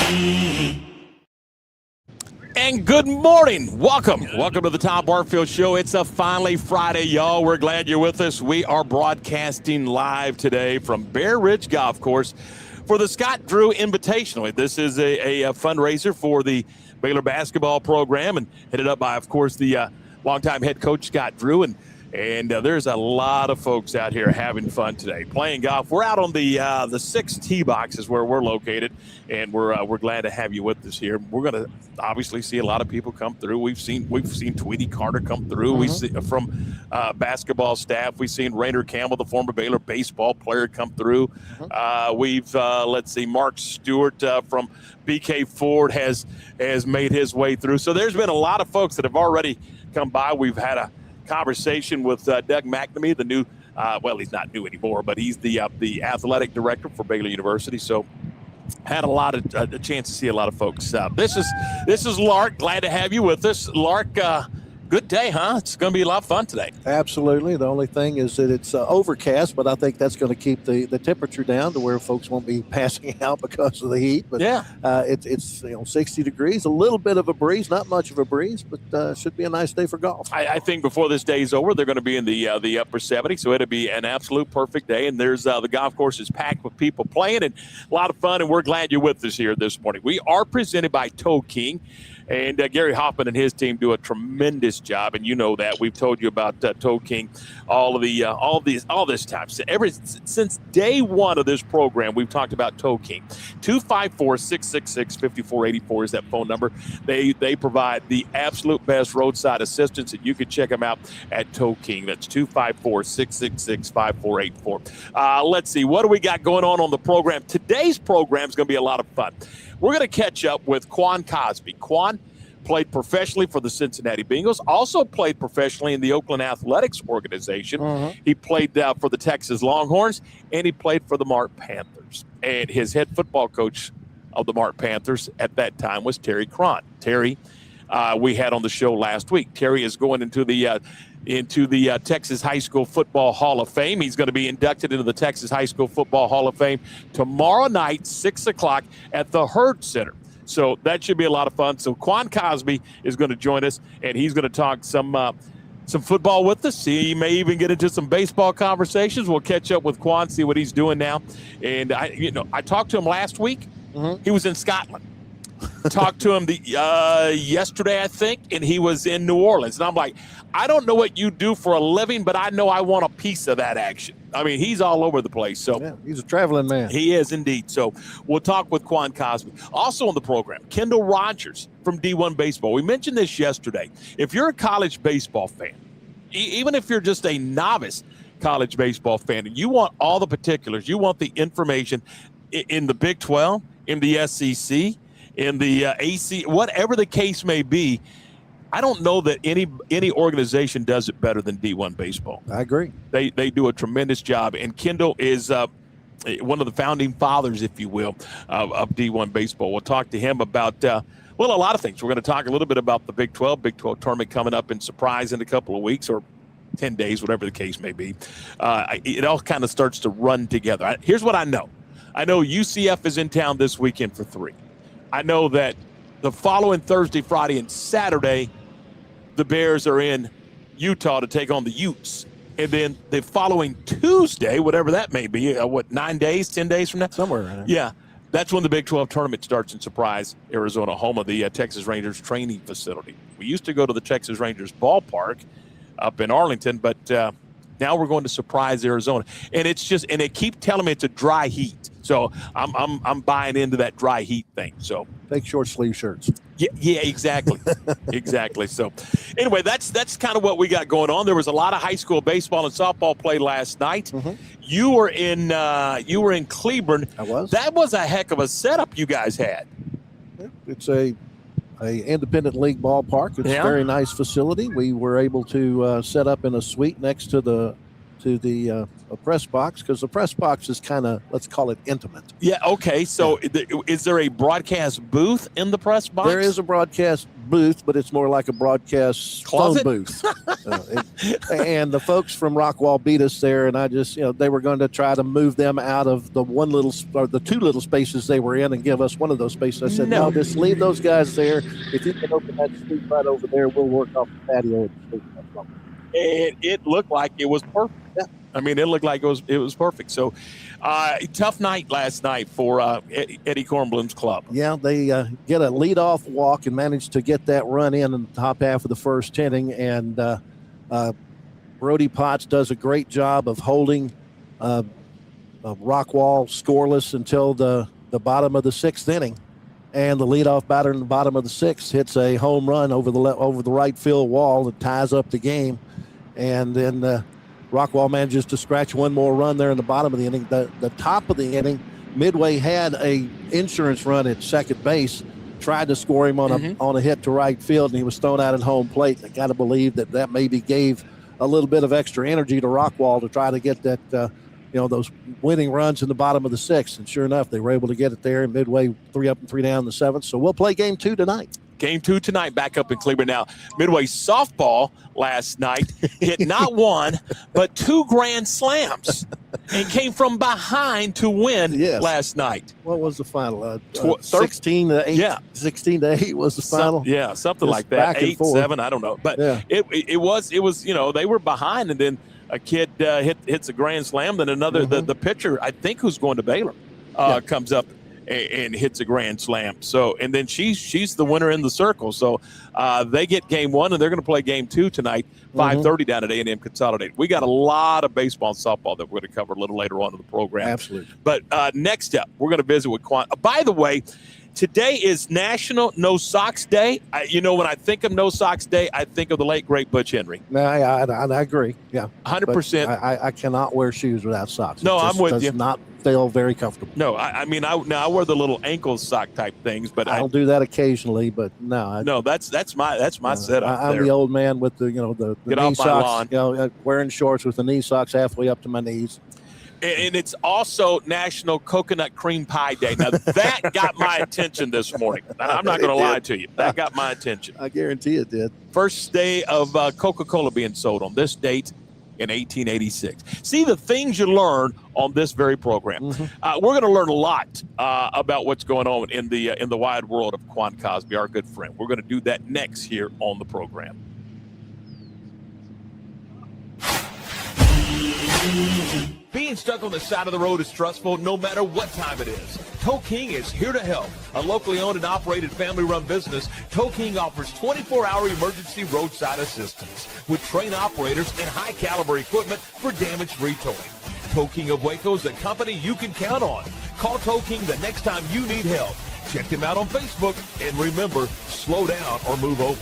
And good morning. Welcome to the Tom Barfield Show. It's a finally Friday, y'all. We're glad you're with us. We are broadcasting live today from Bear Ridge Golf Course for the Scott Drew Invitational. This is a fundraiser for the Baylor basketball program and headed up by, of course, the longtime head coach Scott Drew. And there's a lot of folks out here having fun today, playing golf. We're out on the 6 tee boxes where we're located, and we're glad to have you with us here. We're going to obviously see a lot of people come through. We've seen Tweety Carter come through. We see from basketball staff. We've seen Rainer Campbell, the former Baylor baseball player, come through. We've Mark Stewart from BK Ford has made his way through. So there's been a lot of folks that have already come by. We've had a conversation with Doug McNamee, the new, he's not new anymore, but he's the athletic director for Baylor University. So had a chance to see a lot of folks. This is Lark. Glad to have you with us, Lark. Good day, huh? It's going to be a lot of fun today. Absolutely. The only thing is that it's overcast, but I think that's going to keep the temperature down to where folks won't be passing out because of the heat. But yeah, it's 60 degrees, a little bit of a breeze, not much of a breeze, but should be a nice day for golf. I think before this day is over, they're going to be in the upper 70s, so it'll be an absolute perfect day. And there's the golf course is packed with people playing and a lot of fun. And we're glad you're with us here this morning. We are presented by Toe King. And Gary Hoffman and his team do a tremendous job, and you know that. We've told you about Toe King all this time. Since day one of this program, we've talked about Toe King. 254-666-5484 is that phone number. They provide the absolute best roadside assistance, and you can check them out at Toe King. That's 254-666-5484. Let's see, what do we got going on the program? Today's program is going to be a lot of fun. We're going to catch up with Quan Cosby. Quan played professionally for the Cincinnati Bengals, also played professionally in the Oakland Athletics organization. He played for the Texas Longhorns, and he played for the Mart Panthers. And his head football coach of the Mart Panthers at that time was Terry Quan. Terry, we had on the show last week. Terry is going into the Texas High School Football Hall of Fame. He's going to be inducted into the Texas High School Football Hall of Fame tomorrow night, 6 o'clock at the Herd Center. So that should be a lot of fun. So Quan Cosby is going to join us, and he's going to talk some football with us. He may even get into some baseball conversations. We'll catch up with Quan, see what he's doing now. And I talked to him last week. He was in Scotland. Talked to him yesterday, I think, and he was in New Orleans. And I'm like, I don't know what you do for a living, but I know I want a piece of that action. I mean, he's all over the place. So yeah, he's a traveling man. He is indeed. So we'll talk with Quan Cosby. Also on the program, Kendall Rogers from D1 Baseball. We mentioned this yesterday. If you're a college baseball fan, even if you're just a novice college baseball fan, and you want all the particulars, you want the information in the Big 12, in the SEC, in the AC, whatever the case may be, I don't know that any organization does it better than D1 Baseball. I agree. They do a tremendous job, and Kendall is one of the founding fathers, if you will, of D1 Baseball. We'll talk to him about a lot of things. We're going to talk a little bit about the Big 12 tournament coming up in Surprise in a couple of weeks or 10 days, whatever the case may be. It all kind of starts to run together. Here's what I know. I know UCF is in town this weekend for 3. I know that the following Thursday, Friday, and Saturday, the Bears are in Utah to take on the Utes. And then the following Tuesday, whatever that may be, 9 days, 10 days from now? Somewhere around there. Yeah. That's when the Big 12 tournament starts in Surprise, Arizona, home of the Texas Rangers training facility. We used to go to the Texas Rangers ballpark up in Arlington, but now we're going to Surprise, Arizona. And it's just, and they keep telling me it's a dry heat. So I'm buying into that dry heat thing. So take short sleeve shirts. Yeah, exactly. Exactly. So anyway, that's kind of what we got going on. There was a lot of high school baseball and softball play last night. You were in Cleburne. I was. That was a heck of a setup you guys had. It's a independent league ballpark. It's a very nice facility. We were able to set up in a suite next to the press box, because the press box is kind of, let's call it, intimate. Yeah, okay. So is there a broadcast booth in the press box? There is a broadcast booth, but it's more like a broadcast phone booth. And the folks from Rockwall beat us there, and I just, they were going to try to move them out of the the two little spaces they were in and give us one of those spaces. I said, no, just leave those guys there. If you can open that street right over there, we'll work off the patio. It looked like it was perfect. Yeah. I mean, it looked like it was perfect. So, tough night last night for Eddie Kornblum's club. Yeah, they get a leadoff walk and manage to get that run in the top half of the first inning. And Brody Potts does a great job of holding Rockwall scoreless until the bottom of the sixth inning. And the leadoff batter in the bottom of the sixth hits a home run over the right field wall that ties up the game. And then Rockwall manages to scratch one more run there in the bottom of the inning. The top of the inning, Midway had a insurance run at second base, tried to score him on a hit to right field, and he was thrown out at home plate. I got to believe that maybe gave a little bit of extra energy to Rockwall to try to get that those winning runs in the bottom of the sixth. And sure enough, they were able to get it there. Midway 3 up and 3 down in the seventh. So we'll play game 2 tonight. Game 2 tonight back up in Cleveland. Now, Midway softball last night hit not one, but 2 grand slams and came from behind to win last night. What was the final? 16-8. Yeah. 16-8 was the final. Something like that. 8-7, I don't know. But it was, they were behind, and then a kid hits a grand slam, then another, the pitcher, I think, who's going to Baylor, comes up and hits a grand slam. So, and then she's the winner in the circle. So they get game 1, and they're going to play game 2 tonight, 5:30 down at A&M Consolidated. We got a lot of baseball and softball that we're going to cover a little later on in the program. Absolutely. But next up, we're going to visit with Quan. By the way, today is National No Socks Day. When I think of No Socks Day, I think of the late, great Butch Henry. I agree. Yeah. 100%. I cannot wear shoes without socks. No, I'm with you. It does not feel very comfortable. No, I wear the little ankle sock type things, but I'll do that occasionally, but no. No, that's my setup. I'm the old man with the Get knee off socks, my lawn. wearing shorts with the knee socks halfway up to my knees. And it's also National Coconut Cream Pie Day. Now, that got my attention this morning. I'm not going to lie to you. That got my attention. I guarantee it did. First day of Coca-Cola being sold on this date in 1886. See the things you learn on this very program. We're going to learn a lot about what's going on in the wide world of Quan Cosby, our good friend. We're going to do that next here on the program. Being stuck on the side of the road is stressful no matter what time it is. Tow King is here to help. A locally owned and operated family-run business, Tow King offers 24-hour emergency roadside assistance with trained operators and high-caliber equipment for damage-free towing. Tow King of Waco is a company you can count on. Call Tow King the next time you need help. Check them out on Facebook, and remember, slow down or move over.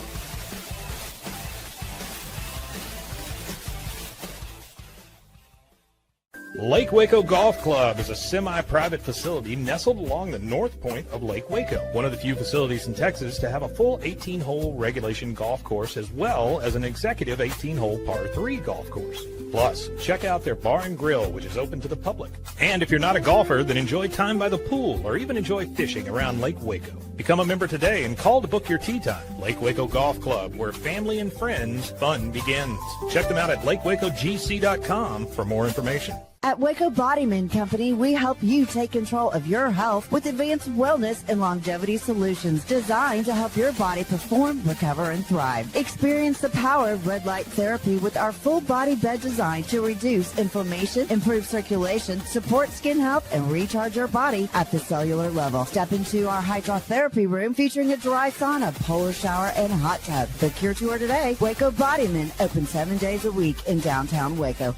Lake Waco Golf Club is a semi-private facility nestled along the north point of Lake Waco, one of the few facilities in Texas to have a full 18-hole regulation golf course as well as an executive 18-hole par 3 golf course. Plus, check out their bar and grill, which is open to the public. And if you're not a golfer, then enjoy time by the pool or even enjoy fishing around Lake Waco. Become a member today and call to book your tee time. Lake Waco Golf Club, where family and friends fun begins. Check them out at lakewacogc.com for more information. At Waco Bodyman Company, we help you take control of your health with advanced wellness and longevity solutions designed to help your body perform, recover, and thrive. Experience the power of red light therapy with our full body bed design to reduce inflammation, improve circulation, support skin health, and recharge your body at the cellular level. Step into our hydrotherapy room featuring a dry sauna, polar shower, and hot tub. Book your tour today. Waco Bodyman, open 7 days a week in downtown Waco.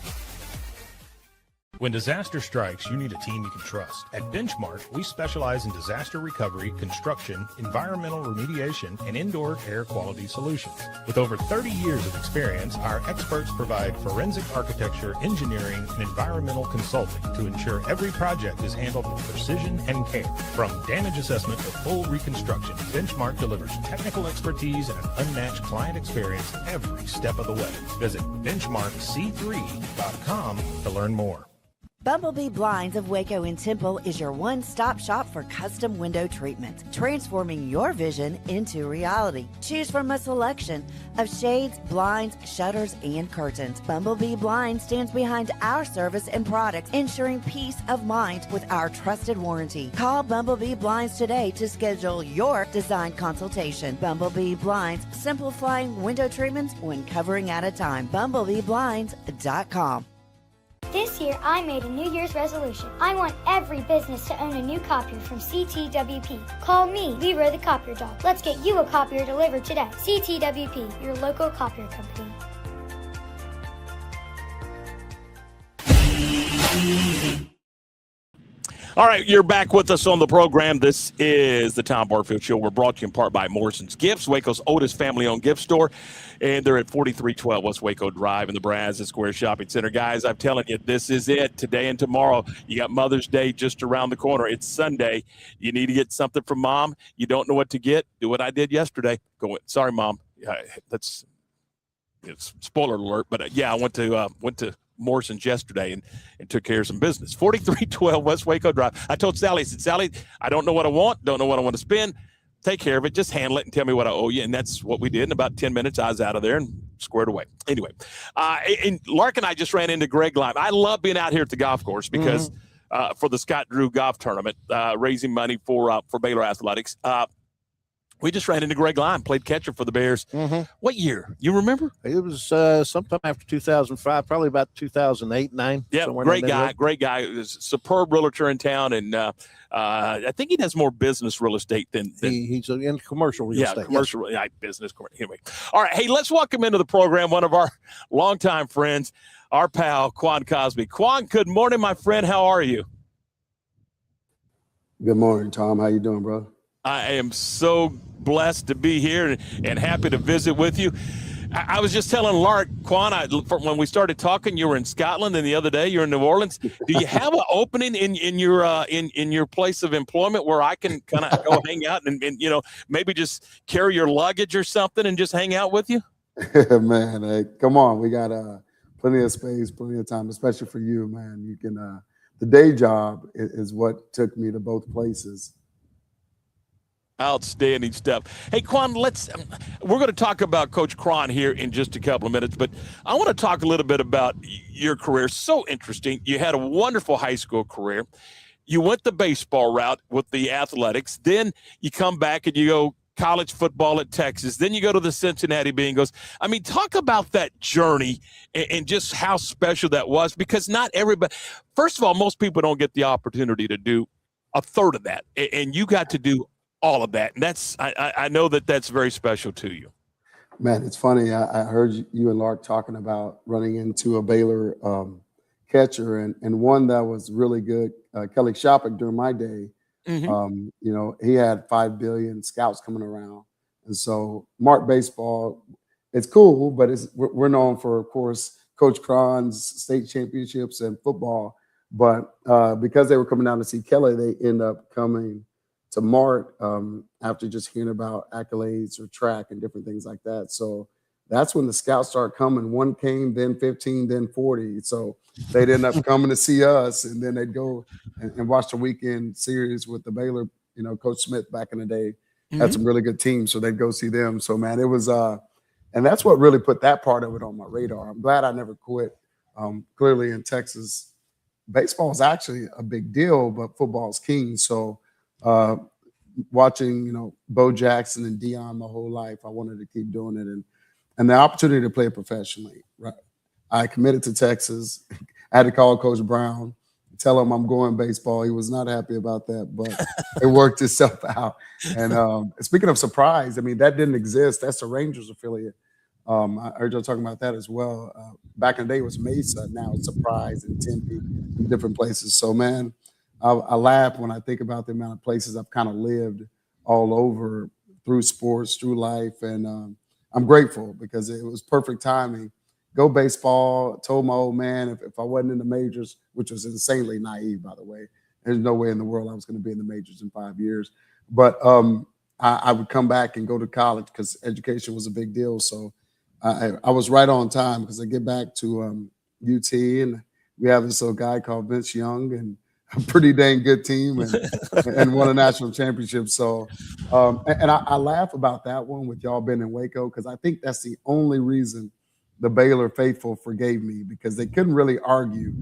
When disaster strikes, you need a team you can trust. At Benchmark, we specialize in disaster recovery, construction, environmental remediation, and indoor air quality solutions. With over 30 years of experience, our experts provide forensic architecture, engineering, and environmental consulting to ensure every project is handled with precision and care. From damage assessment to full reconstruction, Benchmark delivers technical expertise and an unmatched client experience every step of the way. Visit benchmarkc3.com to learn more. Bumblebee Blinds of Waco and Temple is your one-stop shop for custom window treatment, transforming your vision into reality. Choose from a selection of shades, blinds, shutters, and curtains. Bumblebee Blinds stands behind our service and products, ensuring peace of mind with our trusted warranty. Call Bumblebee Blinds today to schedule your design consultation. Bumblebee Blinds, simplifying window treatments one covering at a time. BumblebeeBlinds.com. This year, I made a New Year's resolution. I want every business to own a new copier from CTWP. Call me, Leroy the Copier Dog. Let's get you a copier delivered today. CTWP, your local copier company. All right, you're back with us on the program. This is the Tom Barfield Show. We're brought to you in part by Morrison's Gifts, Waco's oldest family-owned gift store. And they're at 4312 West Waco Drive in the Brazos Square Shopping Center. Guys, I'm telling you, this is it. Today and tomorrow, you got Mother's Day just around the corner. It's Sunday. You need to get something from Mom. You don't know what to get. Do what I did yesterday. Sorry, Mom. It's spoiler alert, but yeah, I went to Morrison's yesterday and took care of some business. 4312 West Waco Drive. I told Sally, I said, Sally, I don't know what I want, don't know what I want to spend. Take care of it. Just handle it and tell me what I owe you. And that's what we did. In about 10 minutes, I was out of there and squared away. Anyway, and Lark and I just ran into Greg Lime. I love being out here at the golf course because for the Scott Drew Golf Tournament, raising money for Baylor Athletics. We just ran into Greg Lime, played catcher for the Bears. What year? You remember? It was sometime after 2005, probably about 2008, 9. Yeah, great guy. He was a superb realtor in town, and I think he does more business real estate than he's in commercial real estate. Commercial, yes. Business. Anyway, all right. Hey, let's welcome into the program one of our longtime friends, our pal Quan Cosby. Quan, good morning, my friend. How are you? Good morning, Tom. How you doing, bro? I am so blessed to be here and happy to visit with you. I was just telling Lark, Quan, when we started talking, you were in Scotland, and the other day you're in New Orleans. Do you have an opening in your place of employment where I can kind of go hang out and maybe just carry your luggage or something and just hang out with you? Man, hey, come on. We got plenty of space, plenty of time, especially for you, man. You can the day job is what took me to both places. Outstanding stuff. Hey, Quan, we're going to talk about Coach Quan here in just a couple of minutes, but I want to talk a little bit about your career. So interesting. You had a wonderful high school career. You went the baseball route with the athletics. Then you come back and you go college football at Texas. Then you go to the Cincinnati Bengals. I mean, talk about that journey and just how special that was, because not everybody – first of all, most people don't get the opportunity to do a third of that, and you got to do all of that. And that's, I know that's very special to you. Man, it's funny. I heard you and Lark talking about running into a Baylor catcher and one that was really good, Kelly Shoppick, during my day. He had 5 billion scouts coming around. And so Mark baseball, it's cool, but we're known for, of course, Coach Cron's state championships and football. But because they were coming down to see Kelly, they end up coming to Mark after just hearing about accolades or track and different things like that. So that's when the scouts started coming. One came, then 15, then 40. So they'd end up coming to see us, and then they'd go and watch the weekend series with the Baylor, Coach Smith back in the day had some really good teams. So they'd go see them. So, man, it was and that's what really put that part of it on my radar. I'm glad I never quit. Clearly in Texas, baseball is actually a big deal, but football is king. So, watching, Bo Jackson and Deion my whole life, I wanted to keep doing it. And the opportunity to play professionally, right? I committed to Texas. I had to call Coach Brown, tell him I'm going baseball. He was not happy about that, but it worked itself out. And speaking of surprise, I mean, that didn't exist. That's the Rangers affiliate. I heard y'all talking about that as well. Back in the day it was Mesa, now it's Surprise and Tempe and different places. So man, I laugh when I think about the amount of places I've kind of lived all over through sports, through life, and I'm grateful because it was perfect timing. Go baseball. Told my old man if I wasn't in the majors, which was insanely naive, by the way. There's no way in the world I was going to be in the majors in 5 years. But I would come back and go to college because education was a big deal. So I was right on time because I get back to UT and we have this little guy called Vince Young and a pretty dang good team and won a national championship. So and I laugh about that one with y'all being in Waco because I think that's the only reason the Baylor faithful forgave me because they couldn't really argue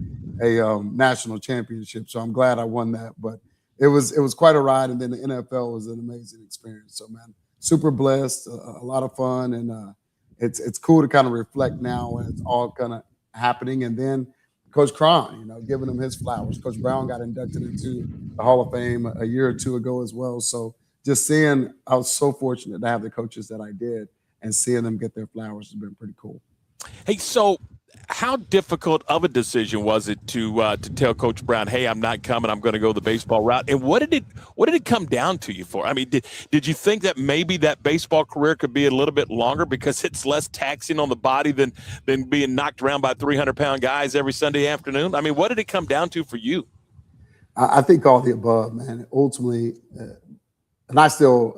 a national championship. So I'm glad I won that. But it was quite a ride. And then the NFL was an amazing experience. So, man, super blessed, a lot of fun. And it's cool to kind of reflect now when it's all kind of happening. And then Coach Quan, giving him his flowers. Coach Brown got inducted into the Hall of Fame a year or two ago as well. So just seeing, I was so fortunate to have the coaches that I did and seeing them get their flowers has been pretty cool. Hey, so how difficult of a decision was it to tell Coach Brown, hey, I'm not coming, I'm going to go the baseball route? And what did it come down to you for? I mean, did you think that maybe that baseball career could be a little bit longer because it's less taxing on the body than being knocked around by 300-pound guys every Sunday afternoon? I mean, what did it come down to for you? I think all the above, man. Ultimately, and I'm still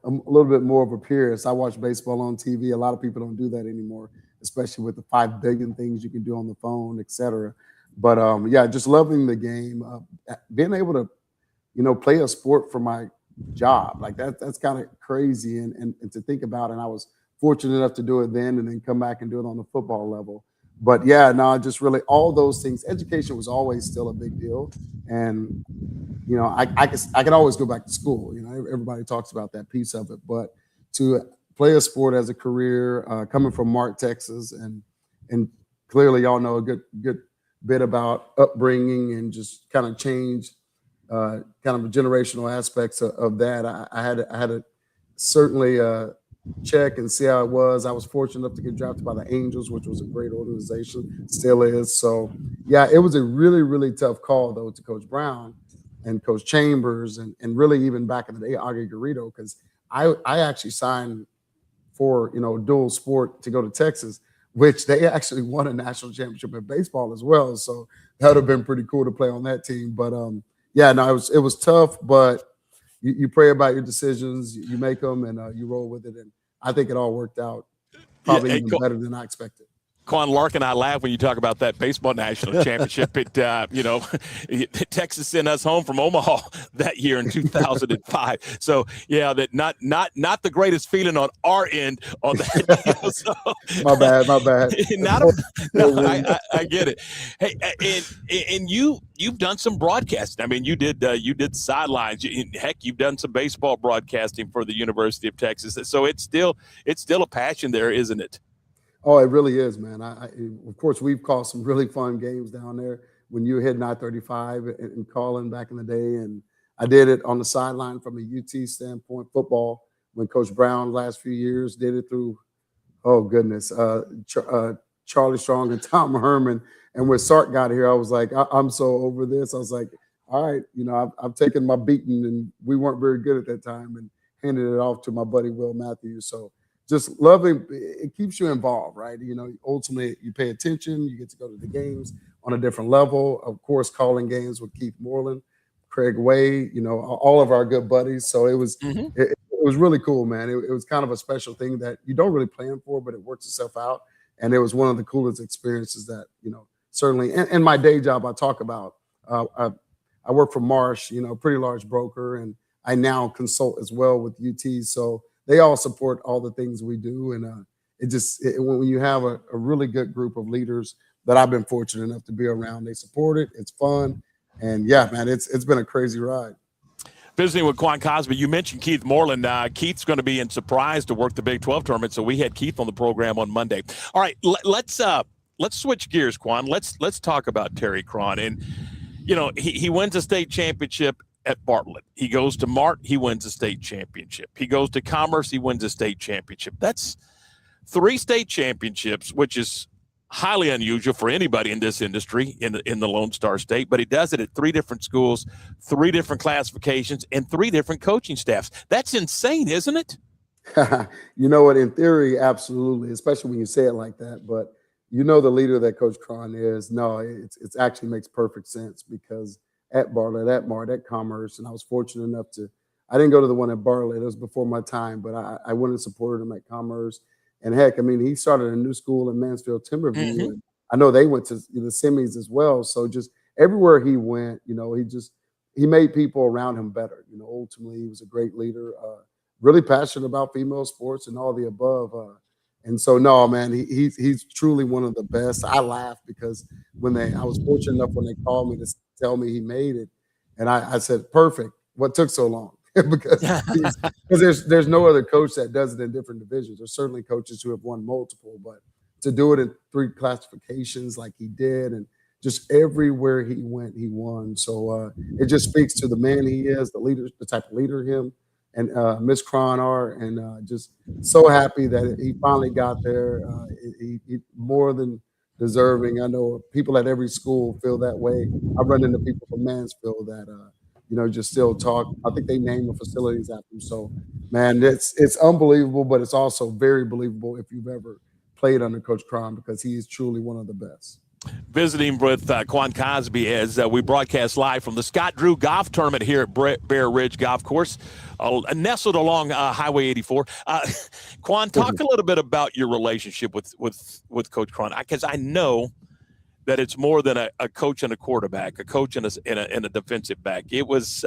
a little bit more of a purist. I watch baseball on TV. A lot of people don't do that anymore, especially with the 5 billion things you can do on the phone, et cetera. But yeah, just loving the game, being able to, play a sport for my job, like that's kind of crazy and to think about. And I was fortunate enough to do it then and then come back and do it on the football level. But yeah, no, just really all those things. Education was always still a big deal. And I could always go back to school. Everybody talks about that piece of it, but to play a sport as a career, coming from Mart, Texas, and clearly y'all know a good bit about upbringing and just kind of change, kind of generational aspects of that. I had to certainly check and see how it was. I was fortunate enough to get drafted by the Angels, which was a great organization, still is. So yeah, it was a really, really tough call though to Coach Brown and Coach Chambers and really even back in the day, Augie Garrido, because I actually signed for, dual sport to go to Texas, which they actually won a national championship in baseball as well. So that would have been pretty cool to play on that team. But yeah, no, it was tough, but you pray about your decisions, you make them, and you roll with it. And I think it all worked out probably even better than I expected. Quan, Lark and I laugh when you talk about that baseball national championship. Texas sent us home from Omaha that year in 2005. So yeah, that not the greatest feeling on our end on that deal. So, my bad. I get it. Hey, and you've done some broadcasting. I mean, you did sidelines. Heck, you've done some baseball broadcasting for the University of Texas. So it's still a passion there, isn't it? Oh, it really is, man. Of course, we've called some really fun games down there when you were hitting I-35 and calling back in the day. And I did it on the sideline from a UT standpoint, football, when Coach Brown last few years did it through, oh, goodness, Charlie Strong and Tom Herman. And when Sark got here, I was like, I'm so over this. I was like, all right, I've taken my beating, and we weren't very good at that time, and handed it off to my buddy Will Matthews. So just loving, it keeps you involved, right? Ultimately you pay attention, you get to go to the games on a different level. Of course, calling games with Keith Moreland, Craig Way, all of our good buddies. So it was it was really cool, man. It was kind of a special thing that you don't really plan for, but it works itself out. And it was one of the coolest experiences that, certainly. And my day job, I talk about. I work for Marsh, pretty large broker, and I now consult as well with UT. So they all support all the things we do. And when you have a really good group of leaders that I've been fortunate enough to be around, they support it. It's fun. And yeah, man, it's been a crazy ride. Visiting with Quan Cosby, you mentioned Keith Moreland. Keith's going to be in Surprise to work the Big 12 tournament, so we had Keith on the program on Monday. All right, let's switch gears, Quan. Let's talk about Terry Cron. And he wins a state championship at Bartlett. He goes to Mart, he wins a state championship. He goes to Commerce, he wins a state championship. That's 3 state championships, which is highly unusual for anybody in this industry in the Lone Star State, but he does it at 3 different schools, 3 different classifications, and 3 different coaching staffs. That's insane, isn't it? You know what? In theory, absolutely, especially when you say it like that. But you know the leader that Coach Quan is. No, it actually makes perfect sense because at Bartlett, at Mart, at Commerce, and I was fortunate enough I didn't go to the one at Bartlett. It was before my time, but I went and supported him at Commerce. And heck, I mean, he started a new school in Mansfield, Timberview. Mm-hmm. And I know they went to the semis as well. So just everywhere he went, he made people around him better. Ultimately, he was a great leader, really passionate about female sports and all the above. And so, no, man, he's truly one of the best. I laugh because I was fortunate enough when they called me to tell me he made it, and I said, perfect. What took so long? because there's no other coach that does it in different divisions. There's certainly coaches who have won multiple, but to do it in 3 classifications like he did, and just everywhere he went, he won. So it just speaks to the man he is, the leader, the type of leader him and Miss Quan are, and just so happy that he finally got there. He more than deserving. I know people at every school feel that way. I run into people from Mansfield that just still talk. I think they name the facilities after him. So, man, it's unbelievable, but it's also very believable if you've ever played under Coach Quan because he is truly one of the best. Visiting with Quan Cosby as we broadcast live from the Scott Drew Golf Tournament here at Bear Ridge Golf Course, nestled along Highway 84. Quan, talk a little bit about your relationship with Coach Quan, because I know that it's more than a coach and a quarterback, a coach and a defensive back. It was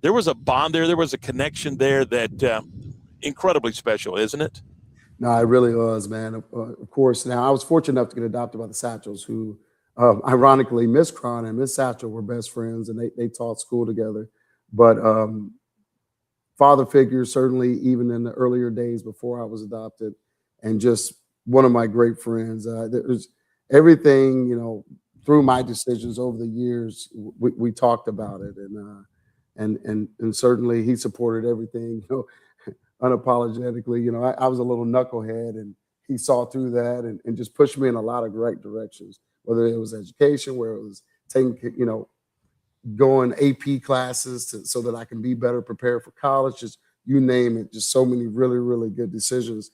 there was a bond there. There was a connection there that incredibly special, isn't it? No, it really was, man. Of course. Now, I was fortunate enough to get adopted by the Satchels, who, ironically, Miss Quan and Miss Satchel were best friends, and they taught school together. But father figures, certainly, even in the earlier days before I was adopted, and just one of my great friends. There's everything, through my decisions over the years, we talked about it, and certainly he supported everything, unapologetically. I was a little knucklehead, and he saw through that and just pushed me in a lot of great directions, whether it was education, where it was taking, going AP classes so that I can be better prepared for college, just you name it, just so many really, really good decisions.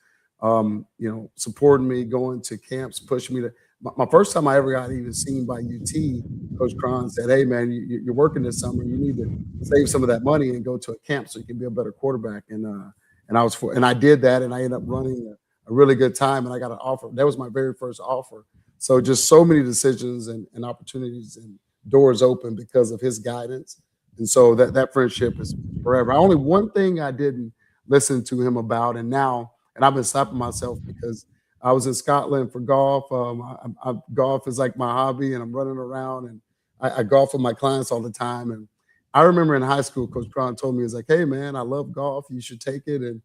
Supporting me, going to camps, pushing me to my first time I ever got even seen by UT, Coach Quan said, "Hey man, you're working this summer. You need to save some of that money and go to a camp so you can be a better quarterback." And I did that, and I ended up running a really good time, and I got an offer. That was my very first offer. So just so many decisions and opportunities and doors open because of his guidance. And so that friendship is forever. Only one thing I didn't listen to him about, and I've been stopping myself because I was in Scotland for golf. Golf is like my hobby, and I'm running around, and I golf with my clients all the time. And I remember in high school, Coach Quan told me, he's like, "Hey man, I love golf. You should take it." And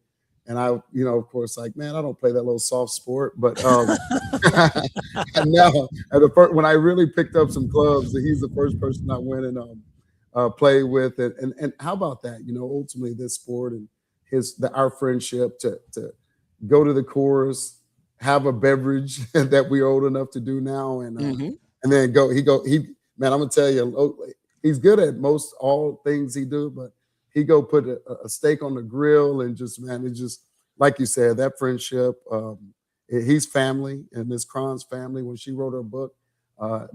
I, of course, like, man, I don't play that little soft sport. But and now, when I really picked up some clubs, he's the first person I went and play with. And how about that? Ultimately, this sport and our friendship to go to the course, have a beverage that we're old enough to do now, and then man, I'm gonna tell you, he's good at most all things he do, but he go put a steak on the grill and just, man, it's just like you said, that friendship. He's family, and Miss Cron's family when she wrote her book,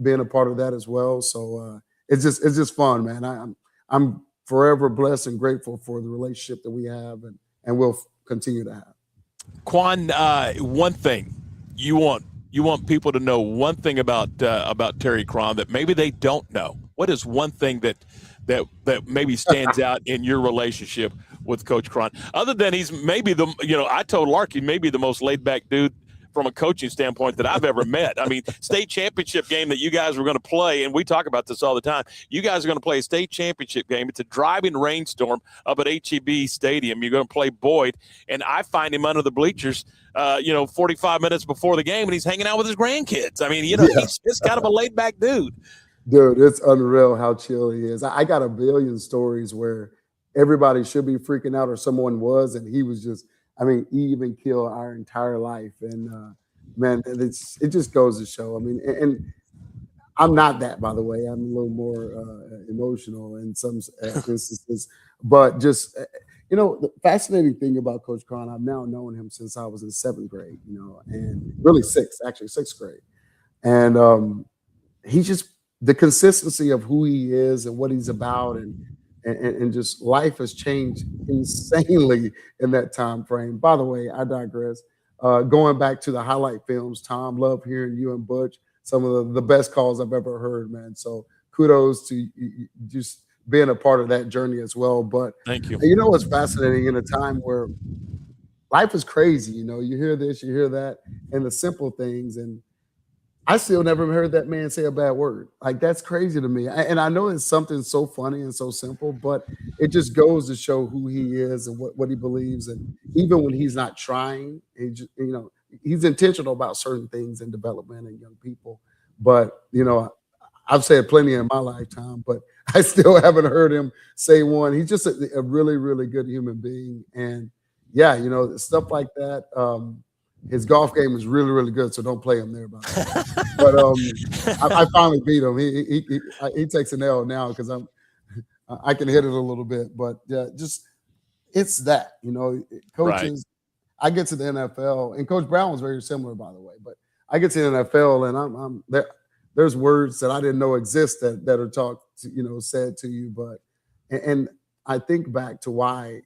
being a part of that as well. So it's just fun, man. I'm forever blessed and grateful for the relationship that we have and will continue to have. Quan, one thing you want people to know one thing about Terry Cron that maybe they don't know. What is one thing that maybe stands out in your relationship with Coach Cron, other than he's maybe I told Lark he may be the most laid back dude from a coaching standpoint that I've ever met. I mean, state championship game that you guys were going to play, and we talk about this all the time. You guys are going to play a state championship game. It's a driving rainstorm up at HEB Stadium. You're going to play Boyd, and I find him under the bleachers, 45 minutes before the game, and he's hanging out with his grandkids. I mean, he's just kind of a laid back dude. Dude, it's unreal how chill he is. I got a billion stories where everybody should be freaking out or someone was, and he was just I mean, even kill our entire life. And man, it just goes to show. I mean, and I'm not that, by the way. I'm a little more emotional in some instances, but just the fascinating thing about Coach Quan, I've now known him since I was in 7th grade, and really sixth grade, and he's just the consistency of who he is and what he's about, and just life has changed insanely in that time frame. By the way, I digress. Going back to the highlight films, Tom, love hearing you and Butch. Some of the best calls I've ever heard, man. So kudos to you just being a part of that journey as well. But thank you. You know what's fascinating in a time where life is crazy, you hear this, you hear that, and the simple things. And I still never heard that man say a bad word. Like, that's crazy to me. And I know it's something so funny and so simple, but it just goes to show who he is and what he believes. And even when he's not trying, he's intentional about certain things in development and young people. But, I've said plenty in my lifetime, but I still haven't heard him say one. He's just a really, really good human being. And yeah, stuff like that. His golf game is really, really good, so don't play him there. By the way. But I finally beat him. He takes an L now because I can hit it a little bit. But yeah, just it's that coaches. Right. I get to the NFL, and Coach Brown was very similar, by the way. But I get to the NFL, and I'm there. There's words that I didn't know exist that are talked, said to you. But and I think back to why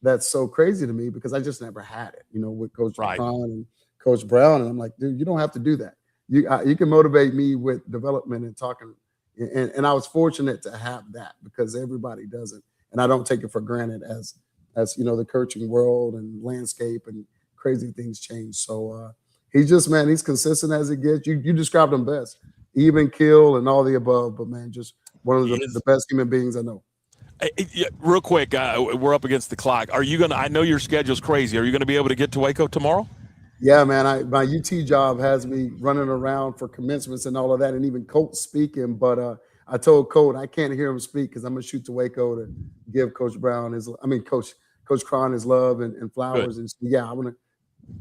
that's so crazy to me, because I just never had it, with Coach Quan and Coach Brown. And I'm like, dude, you don't have to do that. You can motivate me with development and talking. And I was fortunate to have that, because everybody doesn't. And I don't take it for granted as the coaching world and landscape and crazy things change. So he's just, man, he's consistent as it gets. You described him best. Even kill and all the above. But, man, just one of the best human beings I know. Real quick, we're up against the clock. Are you I know your schedule's crazy. Are you going to be able to get to Waco tomorrow? Yeah, man. My UT job has me running around for commencements and all of that, and even Colt speaking. But I told Colt I can't hear him speak because I'm going to shoot to Waco to give Coach Brown Coach Quan his love and flowers. Good. And so, yeah, I'm going to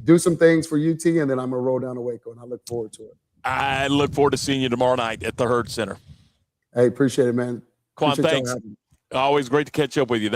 do some things for UT, and then I'm going to roll down to Waco, and I look forward to it. I look forward to seeing you tomorrow night at the Herd Center. Hey, appreciate it, man. Quan, thanks. Always great to catch up with you.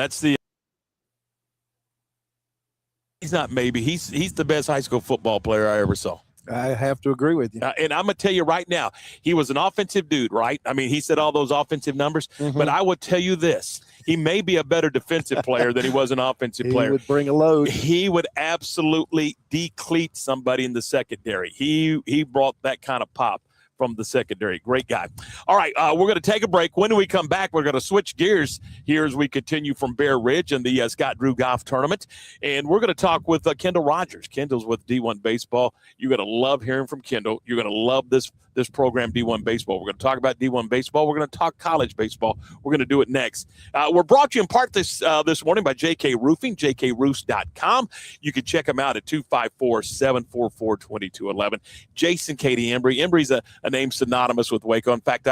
He's not maybe. He's the best high school football player I ever saw. I have to agree with you. And I'm going to tell you right now, he was an offensive dude, right? I mean, he said all those offensive numbers, but I will tell you this. He may be a better defensive player than he was an offensive player. He would bring a load. He would absolutely decleat somebody in the secondary. He brought that kind of pop from the secondary. Great guy. All right, we're going to take a break. When we come back, we're going to switch gears here as we continue from Bear Ridge and the Scott Drew Golf Tournament. And we're going to talk with Kendall Rogers. Kendall's with D1 Baseball. You're going to love hearing from Kendall. You're going to love this program, D1 Baseball. We're going to talk about D1 Baseball. We're going to talk college baseball. We're going to do it next. We're brought to you in part this morning by JK Roofing, jkroofs.com. You can check them out at 254-744-2211. Jason, Katie, Embry. Embry's a name synonymous with Waco. In fact,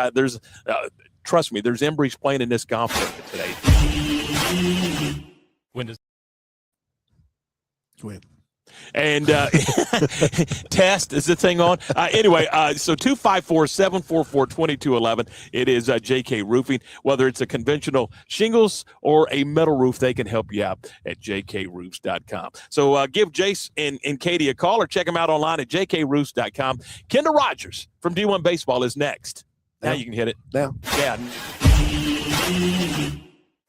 trust me, there's Embry's playing in this golf tournament today. And test, is the thing on? Anyway, so 254-744-2211. It is JK Roofing. Whether it's a conventional shingles or a metal roof, they can help you out at jkroofs.com. So give Jace and Katie a call or check them out online at jkroofs.com. Kendall Rogers from D1 Baseball is next. Now you can hit it. Now. Yeah.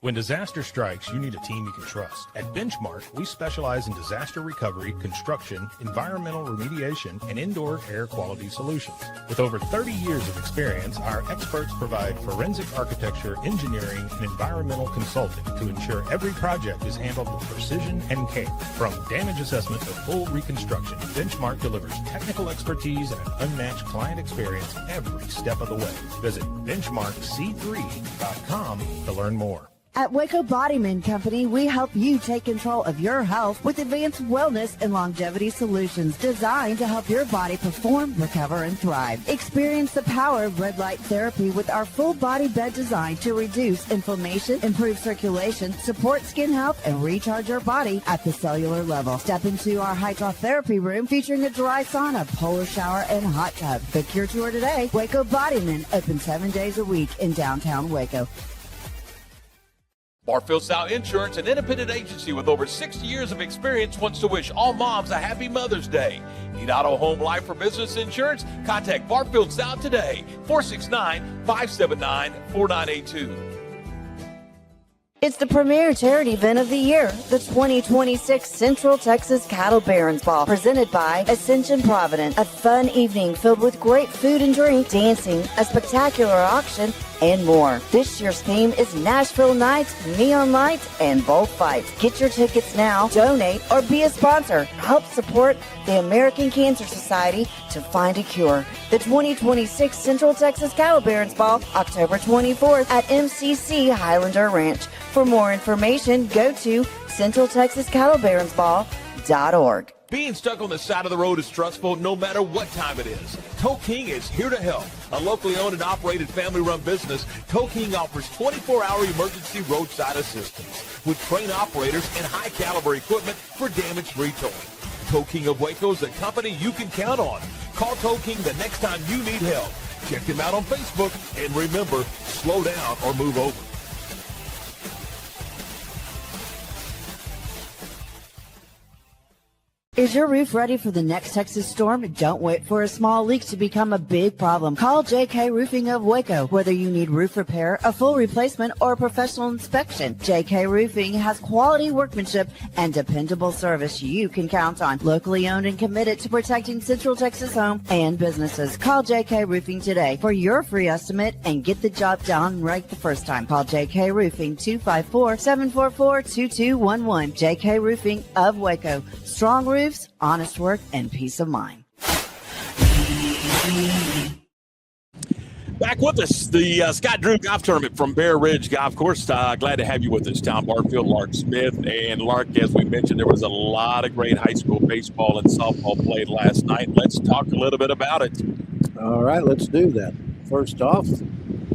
When disaster strikes, you need a team you can trust. At Benchmark, we specialize in disaster recovery, construction, environmental remediation, and indoor air quality solutions. With over 30 years of experience, our experts provide forensic architecture, engineering, and environmental consulting to ensure every project is handled with precision and care. From damage assessment to full reconstruction, Benchmark delivers technical expertise and an unmatched client experience every step of the way. Visit benchmarkc3.com to learn more. At Waco Bodyman Company, we help you take control of your health with advanced wellness and longevity solutions designed to help your body perform, recover, and thrive. Experience the power of red light therapy with our full body bed design to reduce inflammation, improve circulation, support skin health, and recharge your body at the cellular level. Step into our hydrotherapy room featuring a dry sauna, polar shower, and hot tub. Book your tour today. Waco Bodyman, open 7 days a week in downtown Waco. Barfield Show Insurance, an independent agency with over 60 years of experience, wants to wish all moms a happy Mother's Day. Need auto, home, life, or business insurance? Contact Barfield Show today, 469-579-4982. It's the premier charity event of the year, the 2026 Central Texas Cattle Barons Ball, presented by Ascension Providence. A fun evening filled with great food and drink, dancing, a spectacular auction, and more. This year's theme is Nashville Nights, Neon Lights, and Bullfights. Get your tickets now, donate, or be a sponsor. Help support the American Cancer Society to find a cure. The 2026 Central Texas Cattle Barons Ball, October 24th at MCC Highlander Ranch. For more information, go to CentralTexasCattleBaronsBall.org. Being stuck on the side of the road is stressful no matter what time it is. Tow King is here to help. A locally owned and operated family-run business, Tow King offers 24-hour emergency roadside assistance with trained operators and high-caliber equipment for damage-free towing. Tow King of Waco is a company you can count on. Call Tow King the next time you need help. Check him out on Facebook, and remember, slow down or move over. Is your roof ready for the next Texas storm? Don't wait for a small leak to become a big problem. Call JK Roofing of Waco. Whether you need roof repair, a full replacement, or a professional inspection, JK Roofing has quality workmanship and dependable service you can count on. Locally owned and committed to protecting Central Texas homes and businesses. Call JK Roofing today for your free estimate and get the job done right the first time. Call JK Roofing 254-744-2211. JK Roofing of Waco. Strong roofs, honest work, and peace of mind. Back with us, the Scott Drew Golf Tournament from Bear Ridge Golf Course. Glad to have you with us, Tom Barfield, Lark Smith. And Lark, as we mentioned, there was a lot of great high school baseball and softball played last night. Let's talk a little bit about it. All right, let's do that. First off,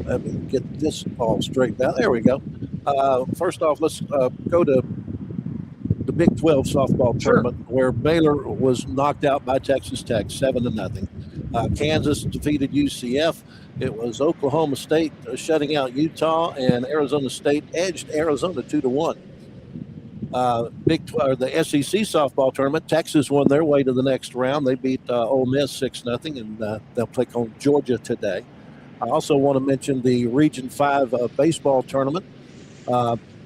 let me get this all straightened out. There we go. First off, let's go to the Big 12 softball tournament, where Baylor was knocked out by Texas Tech 7-0. Kansas defeated UCF. It was Oklahoma State shutting out Utah, and Arizona State edged Arizona 2-1. Big 12, the SEC softball tournament, Texas won their way to the next round. They beat Ole Miss 6-0, and they'll play on Georgia today. I also want to mention the Region 5 baseball tournament.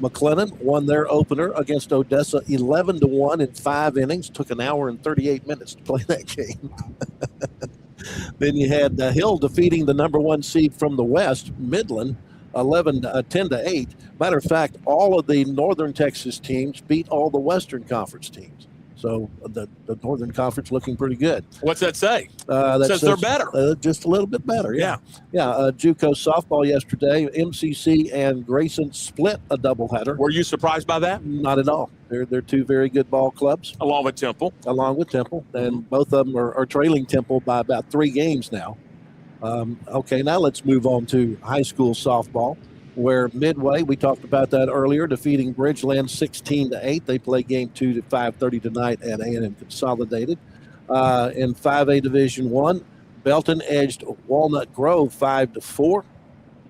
McLennan won their opener against Odessa 11-1 in 5 innings. Took an hour and 38 minutes to play that game. Then you had Hill defeating the number 1 seed from the West, Midland, 10-8. Matter of fact, all of the Northern Texas teams beat all the Western Conference teams. So the Northern Conference looking pretty good. What's that say? That says they're better. Just a little bit better, yeah. JUCO softball yesterday, MCC and Grayson split a doubleheader. Were you surprised by that? Not at all. They're two very good ball clubs. Along with Temple. And both of them are trailing Temple by about 3 games now. Okay, now let's move on to high school softball, where Midway, we talked about that earlier, defeating Bridgeland 16-8. They play game 2 at 5:30 tonight at A&M Consolidated. In 5A Division 1, Belton edged Walnut Grove 5-4.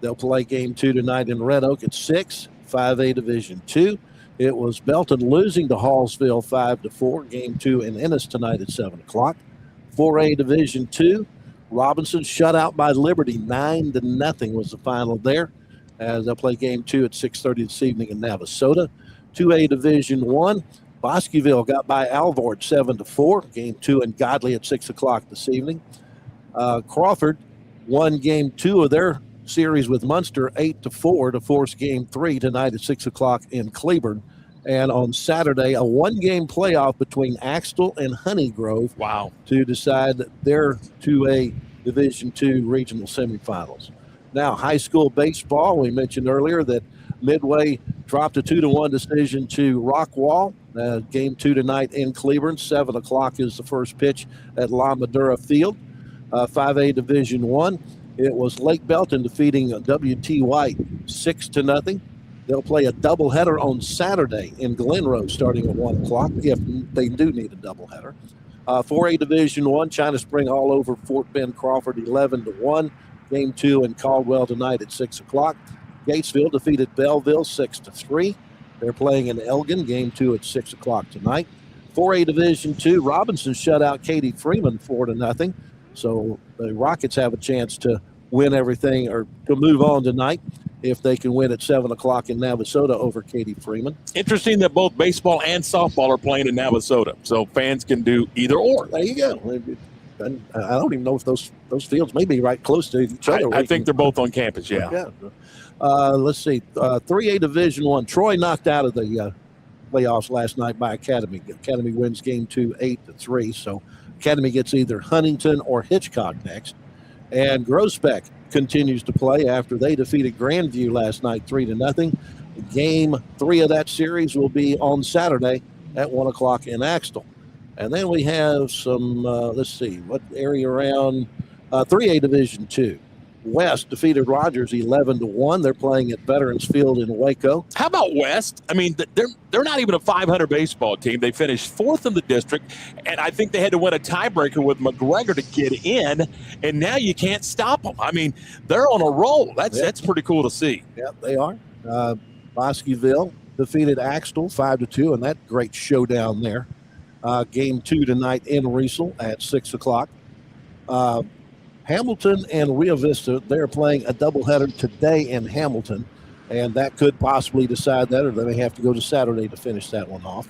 They'll play game 2 tonight in Red Oak at 6. 5A Division 2, it was Belton losing to Hallsville 5-4. Game 2 in Ennis tonight at 7 o'clock. 4A Division 2, Robinson shut out by Liberty 9-0 was the final there, as they'll play game 2 at 6:30 this evening in Navasota. 2A Division 1, Bosqueville got by Alvord 7-4. Game 2 in Godley at 6 o'clock this evening. Crawford won game 2 of their series with Munster 8-4 to force game 3 tonight at 6 o'clock in Cleburne. And on Saturday, a 1-game playoff between Axtell and Honeygrove. Wow. To decide their 2A Division 2 regional semifinals. Now, high school baseball, we mentioned earlier that Midway dropped a 2-1 decision to Rockwall. Game 2 tonight in Cleveland. 7 o'clock is the first pitch at La Madura Field. 5A Division I. It was Lake Belton defeating W.T. White 6-0. They'll play a doubleheader on Saturday in Glenrose starting at 1 o'clock if they do need a doubleheader. 4A Division I, China Spring all over Fort Bend Crawford 11-1. Game 2 in Caldwell tonight at 6 o'clock. Gatesville defeated Belleville 6-3. They're playing in Elgin. Game 2 at 6 o'clock tonight. 4A Division II, Robinson shut out Katie Freeman 4-0. So the Rockets have a chance to win everything or to move on tonight if they can win at 7 o'clock in Navasota over Katie Freeman. Interesting that both baseball and softball are playing in Navasota, so fans can do either or. There you go. And I don't even know if those fields may be right close to each other. I think they're both on campus, yeah. Let's see. 3A Division I, Troy knocked out of the playoffs last night by Academy. Academy wins game 2 8-3, so Academy gets either Huntington or Hitchcock next. And Groesbeck continues to play after they defeated Grandview last night 3-0. Game 3 of that series will be on Saturday at 1 o'clock in Axtell. And then we have some, let's see, what area around 3A Division II. West defeated Rogers 11-1. They're playing at Veterans Field in Waco. How about West? I mean, they're not even a 500 baseball team. They finished 4th in the district, and I think they had to win a tiebreaker with McGregor to get in, and now you can't stop them. I mean, they're on a roll. That's pretty cool to see. Yeah, they are. Bosqueville defeated Axtell 5-2, and that great showdown there. Game 2 tonight in Riesel at 6 o'clock. Hamilton and Rio Vista, they're playing a doubleheader today in Hamilton, and that could possibly decide that, or they may have to go to Saturday to finish that one off.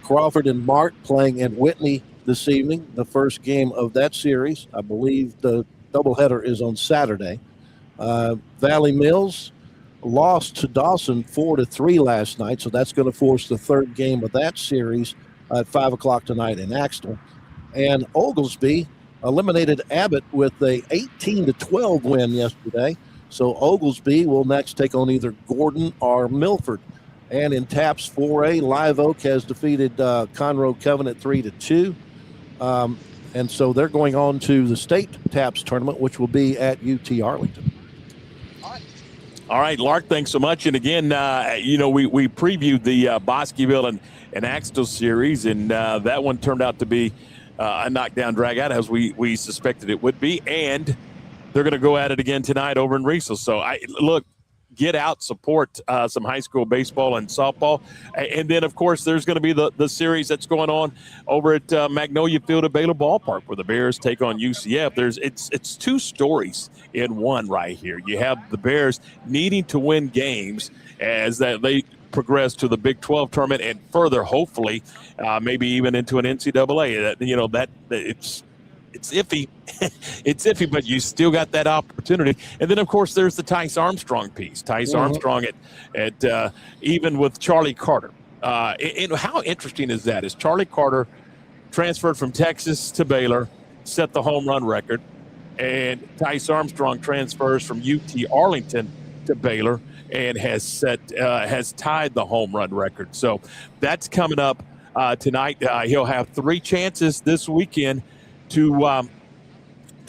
Crawford and Mart playing in Whitney this evening, the first game of that series. I believe the doubleheader is on Saturday. Valley Mills lost to Dawson 4-3 last night, so that's going to force the third game of that series at 5 o'clock tonight in Axtell. And Oglesby eliminated Abbott with a 18-12 win yesterday. So Oglesby will next take on either Gordon or Milford. And in TAPS 4A, Live Oak has defeated Conroe Covenant 3-2. And so they're going on to the state TAPS tournament, which will be at UT Arlington. All right, Lark, thanks so much. And again, we previewed the Bosqueville and Axtell series, and that one turned out to be a knockdown drag-out, as we suspected it would be. And they're going to go at it again tonight over in Riesel. So, get out, support some high school baseball and softball. And then, of course, there's going to be the series that's going on over at Magnolia Field at Baylor Ballpark, where the Bears take on UCF. It's two stories in one right here. You have the Bears needing to win games as they progress to the Big 12 tournament and further, hopefully, maybe even into an NCAA. It's iffy. It's iffy, but you still got that opportunity. And then, of course, there's the Tice Armstrong piece. Tice Armstrong at even with Charlie Carter. And how interesting is that? Is Charlie Carter transferred from Texas to Baylor, set the home run record, and Tice Armstrong transfers from UT Arlington to Baylor and has tied the home run record. So that's coming up tonight. He'll have 3 chances this weekend to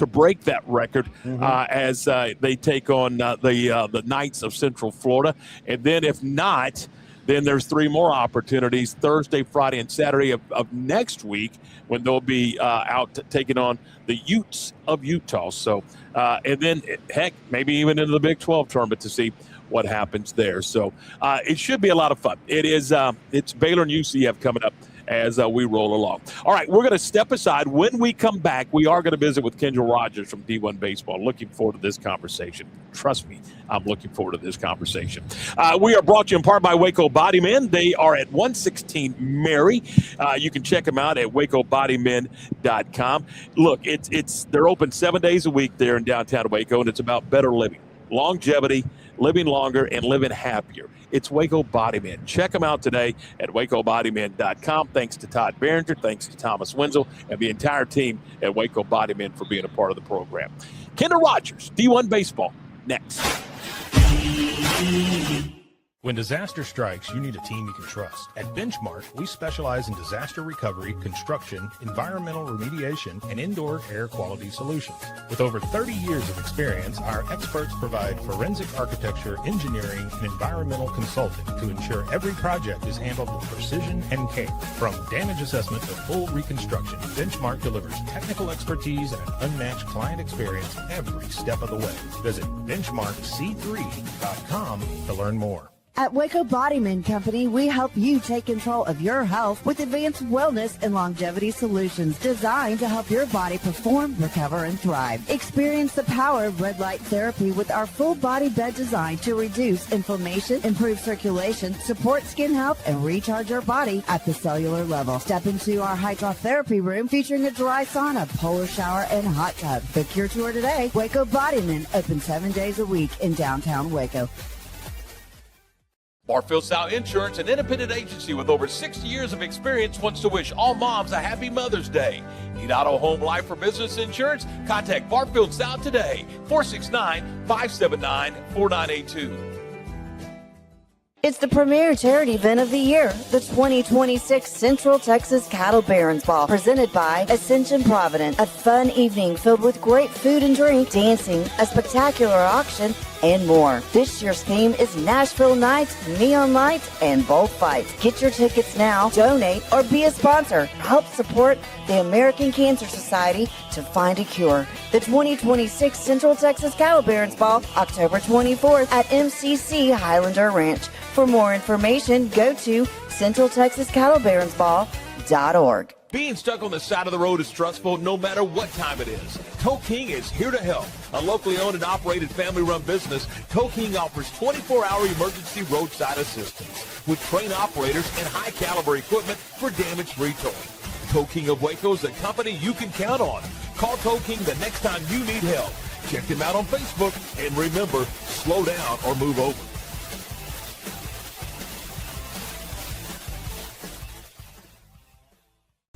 break that record as they take on the Knights of Central Florida. And then if not, then there's 3 more opportunities Thursday, Friday, and Saturday of next week when they'll be out taking on the Utes of Utah. So, and then, heck, maybe even into the Big 12 tournament to see what happens there. So it should be a lot of fun. It is. It's Baylor and UCF coming up as we roll along. All right, we're going to step aside. When we come back, we are going to visit with Kendall Rogers from D1 Baseball. Looking forward to this conversation. Trust me, I'm looking forward to this conversation. We are brought to you in part by Waco Body Men. They are at 116 Mary. You can check them out at wacobodymen.com. Look, they're open 7 days a week there in downtown Waco, and it's about better living, longevity, living longer, and living happier. It's Waco Body Men. Check them out today at wacobodymen.com. Thanks to Todd Behringer, thanks to Thomas Wenzel, and the entire team at Waco Body Men for being a part of the program. Kendall Rogers, D1 Baseball, next. When disaster strikes, you need a team you can trust. At Benchmark, we specialize in disaster recovery, construction, environmental remediation, and indoor air quality solutions. With over 30 years of experience, our experts provide forensic architecture, engineering, and environmental consulting to ensure every project is handled with precision and care. From damage assessment to full reconstruction, Benchmark delivers technical expertise and an unmatched client experience every step of the way. Visit benchmarkc3.com to learn more. At Waco Bodyman Company, we help you take control of your health with advanced wellness and longevity solutions designed to help your body perform, recover, and thrive. Experience the power of red light therapy with our full body bed design to reduce inflammation, improve circulation, support skin health, and recharge your body at the cellular level. Step into our hydrotherapy room featuring a dry sauna, polar shower, and hot tub. Book your tour today. Waco Bodyman, open 7 days a week in downtown Waco. Barfield Show Insurance, an independent agency with over 60 years of experience, wants to wish all moms a happy Mother's Day. Need auto, home, life, or business insurance? Contact Barfield Show today, 469-579-4982. It's the premier charity event of the year, the 2026 Central Texas Cattle Barons Ball, presented by Ascension Providence. A fun evening filled with great food and drink, dancing, a spectacular auction, and more. This year's theme is Nashville Nights, Neon Lights, and Bullfights. Get your tickets now, donate, or be a sponsor. Help support the American Cancer Society to find a cure. The 2026 Central Texas Cattle Barons Ball, October 24th at MCC Highlander Ranch. For more information, go to centraltexascattlebaronsball.org. Being stuck on the side of the road is stressful no matter what time it is. Tow King is here to help. A locally owned and operated family-run business, Tow King offers 24-hour emergency roadside assistance with trained operators and high-caliber equipment for damage-free towing. Tow King of Waco is a company you can count on. Call Tow King the next time you need help. Check him out on Facebook, and remember, slow down or move over.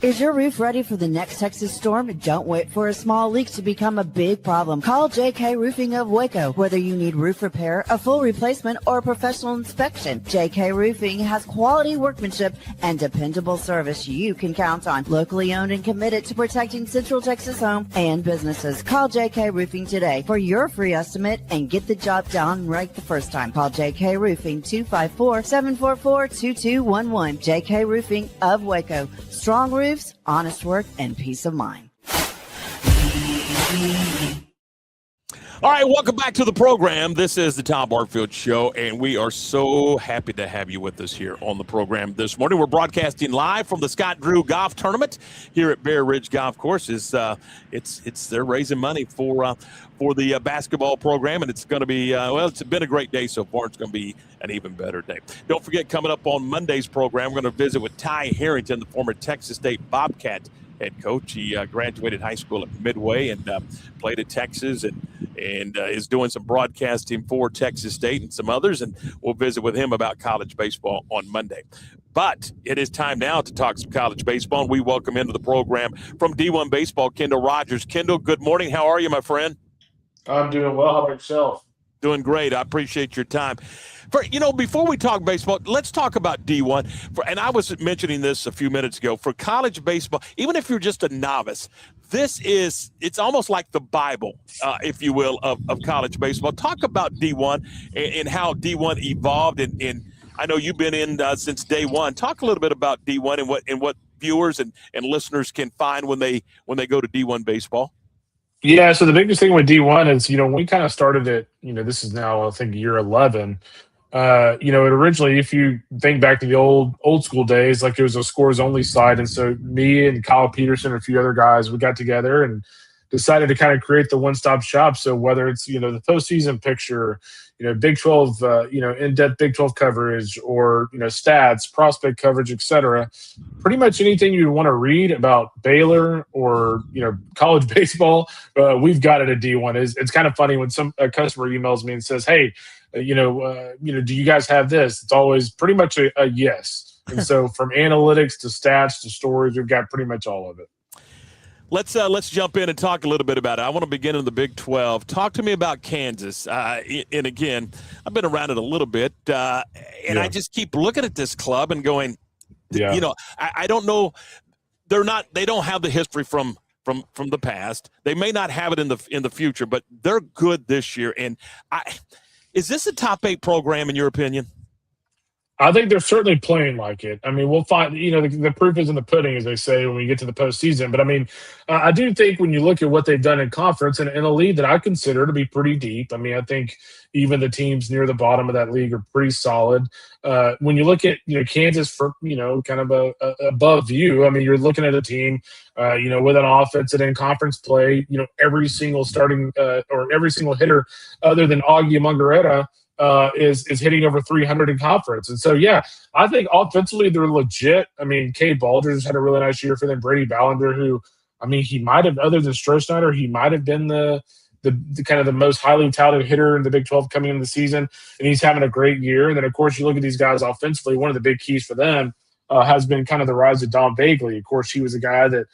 Is your roof ready for the next Texas storm? Don't wait for a small leak to become a big problem. Call JK Roofing of Waco. Whether you need roof repair, a full replacement, or a professional inspection, JK Roofing has quality workmanship and dependable service you can count on. Locally owned and committed to protecting Central Texas homes and businesses. Call JK Roofing today for your free estimate and get the job done right the first time. Call JK Roofing 254-744-2211. JK Roofing of Waco. Strong roofs, honest work, and peace of mind. All right, welcome back to the program. This is the Tom Barfield Show, and we are so happy to have you with us here on the program this morning. We're broadcasting live from the Scott Drew Golf Tournament here at Bear Ridge Golf Course. They're raising money for the basketball program, and it's going to be it's been a great day so far. It's going to be an even better day. Don't forget, coming up on Monday's program, we're going to visit with Ty Harrington, the former Texas State Bobcat head coach. He graduated high school at Midway and played at Texas and is doing some broadcasting for Texas State and some others, and we'll visit with him about college baseball on Monday. But it is time now to talk some college baseball, and we welcome into the program from D1 Baseball, Kendall Rogers. Kendall, good morning. How are you, my friend? I'm doing well. How about yourself? Doing great. I appreciate your time. Before we talk baseball, let's talk about D1. And I was mentioning this a few minutes ago. For college baseball, even if you're just a novice, it's almost like the Bible, if you will, of college baseball. Talk about D1 and how D1 evolved. And I know you've been in since day one. Talk a little bit about D1 and what viewers and listeners can find when they go to D1 baseball. Yeah, so the biggest thing with D1 is, when we kind of started it, this is now, I think, year 11. It originally, if you think back to the old school days, like it was a scores only site. And so me and Kyle Peterson and a few other guys, we got together and decided to kind of create the one-stop shop. So whether it's, the postseason picture, Big 12, in-depth Big 12 coverage or, stats, prospect coverage, et cetera, pretty much anything you want to read about Baylor or, college baseball, we've got it at D1. It's kind of funny when a customer emails me and says, hey, do you guys have this? It's always pretty much a yes. And so from analytics to stats to stories, we've got pretty much all of it. Let's jump in and talk a little bit about it. I want to begin in the Big 12. Talk to me about Kansas. And again, I've been around it a little bit, and I just keep looking at this club and going, Yeah. I don't know. They don't have the history from the past. They may not have it in the future, but they're good this year. And is this a top 8 program in your opinion? I think they're certainly playing like it. I mean, we'll find, the proof is in the pudding, as they say, when we get to the postseason. But I mean, I do think when you look at what they've done in conference and in a league that I consider to be pretty deep, I mean, I think even the teams near the bottom of that league are pretty solid. When you look at, Kansas for, kind of a above view, I mean, you're looking at a team, with an offense that in conference play, every single starting or every single hitter other than Augie Mungeretta is hitting over 300 in conference. And so, yeah, I think offensively they're legit. I mean, Cade Balders had a really nice year for them. Brady Ballinger, who, I mean, he might have, other than Stroh, he might have been the kind of the most highly touted hitter in the Big 12 coming into the season, and he's having a great year. And then, of course, you look at these guys offensively, one of the big keys for them has been kind of the rise of Dom Bagley. Of course, he was a guy that,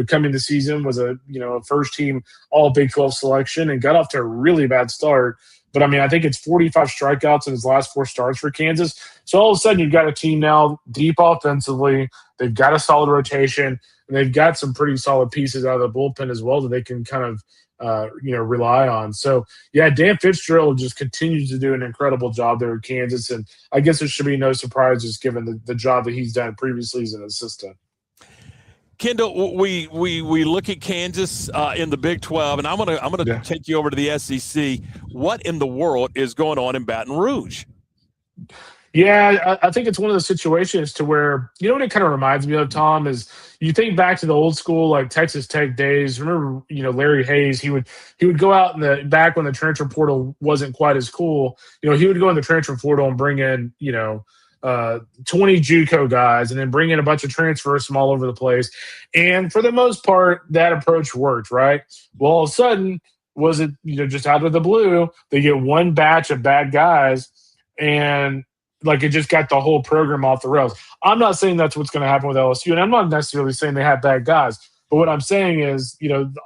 coming the season was a first-team all Big 12 selection and got off to a really bad start. But, I mean, I think it's 45 strikeouts in his last 4 starts for Kansas. So all of a sudden you've got a team now deep offensively. They've got a solid rotation, and they've got some pretty solid pieces out of the bullpen as well that they can kind of, rely on. So, yeah, Dan Fitzgerald just continues to do an incredible job there at Kansas. And I guess it should be no surprise just given the job that he's done previously as an assistant. Kendall, we look at Kansas in the Big 12, and I'm gonna take you over to the SEC. What in the world is going on in Baton Rouge? Yeah, I think it's one of those situations to where, what it kind of reminds me of, Tom, is you think back to the old school, like Texas Tech days. Remember, Larry Hayes, he would go out in the back when the transfer portal wasn't quite as cool. He would go in the transfer portal and bring in, 20 JUCO guys and then bring in a bunch of transfers from all over the place. And for the most part, that approach worked, right? Well, all of a sudden, was it, just out of the blue, they get one batch of bad guys and it just got the whole program off the rails. I'm not saying that's what's going to happen with LSU, and I'm not necessarily saying they have bad guys. But what I'm saying is,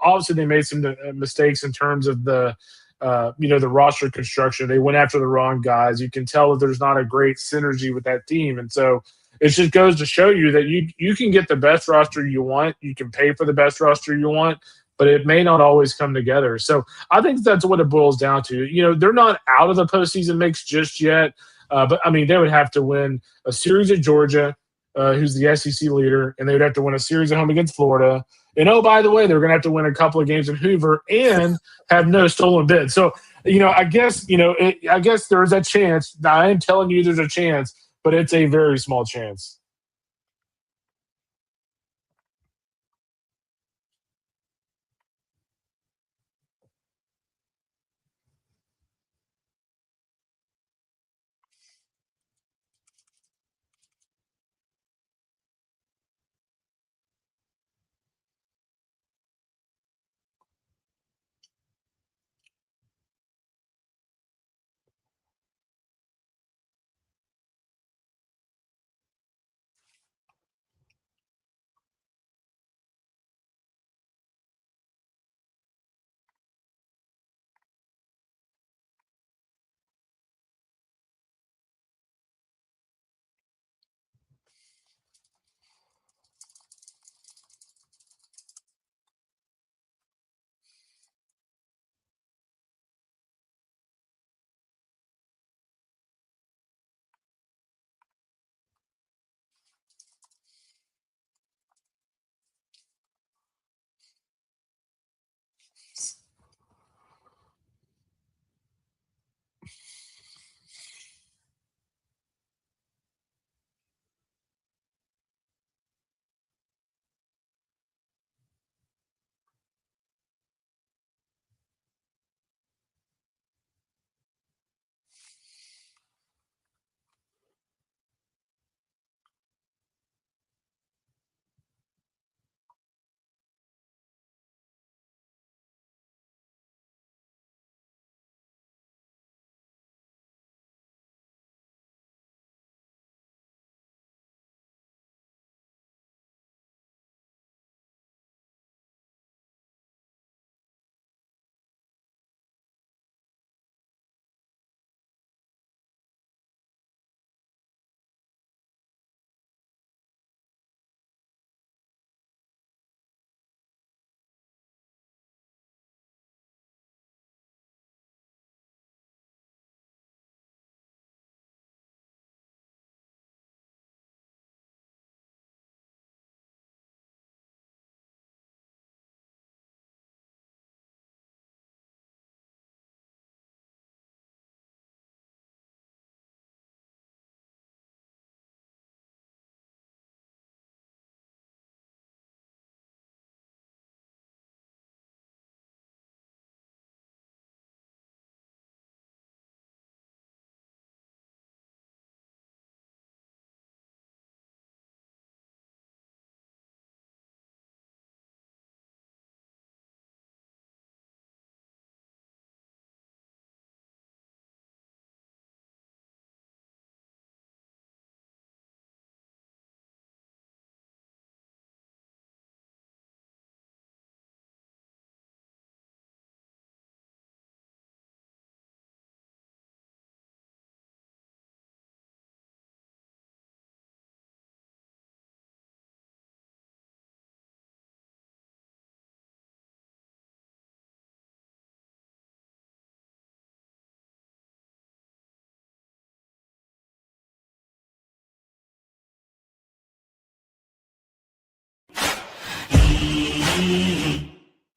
obviously they made some mistakes in terms of the roster construction. They went after the wrong guys. You can tell that there's not a great synergy with that team. And so it just goes to show you that you can get the best roster you want. You can pay for the best roster you want, but it may not always come together. So I think that's what it boils down to. They're not out of the postseason mix just yet. But, I mean, they would have to win a series at Georgia, who's the SEC leader, and they would have to win a series at home against Florida. And, oh, by the way, they're going to have to win a couple of games in Hoover and have no stolen bids. So, I guess there is a chance. I am telling you there's a chance, but it's a very small chance.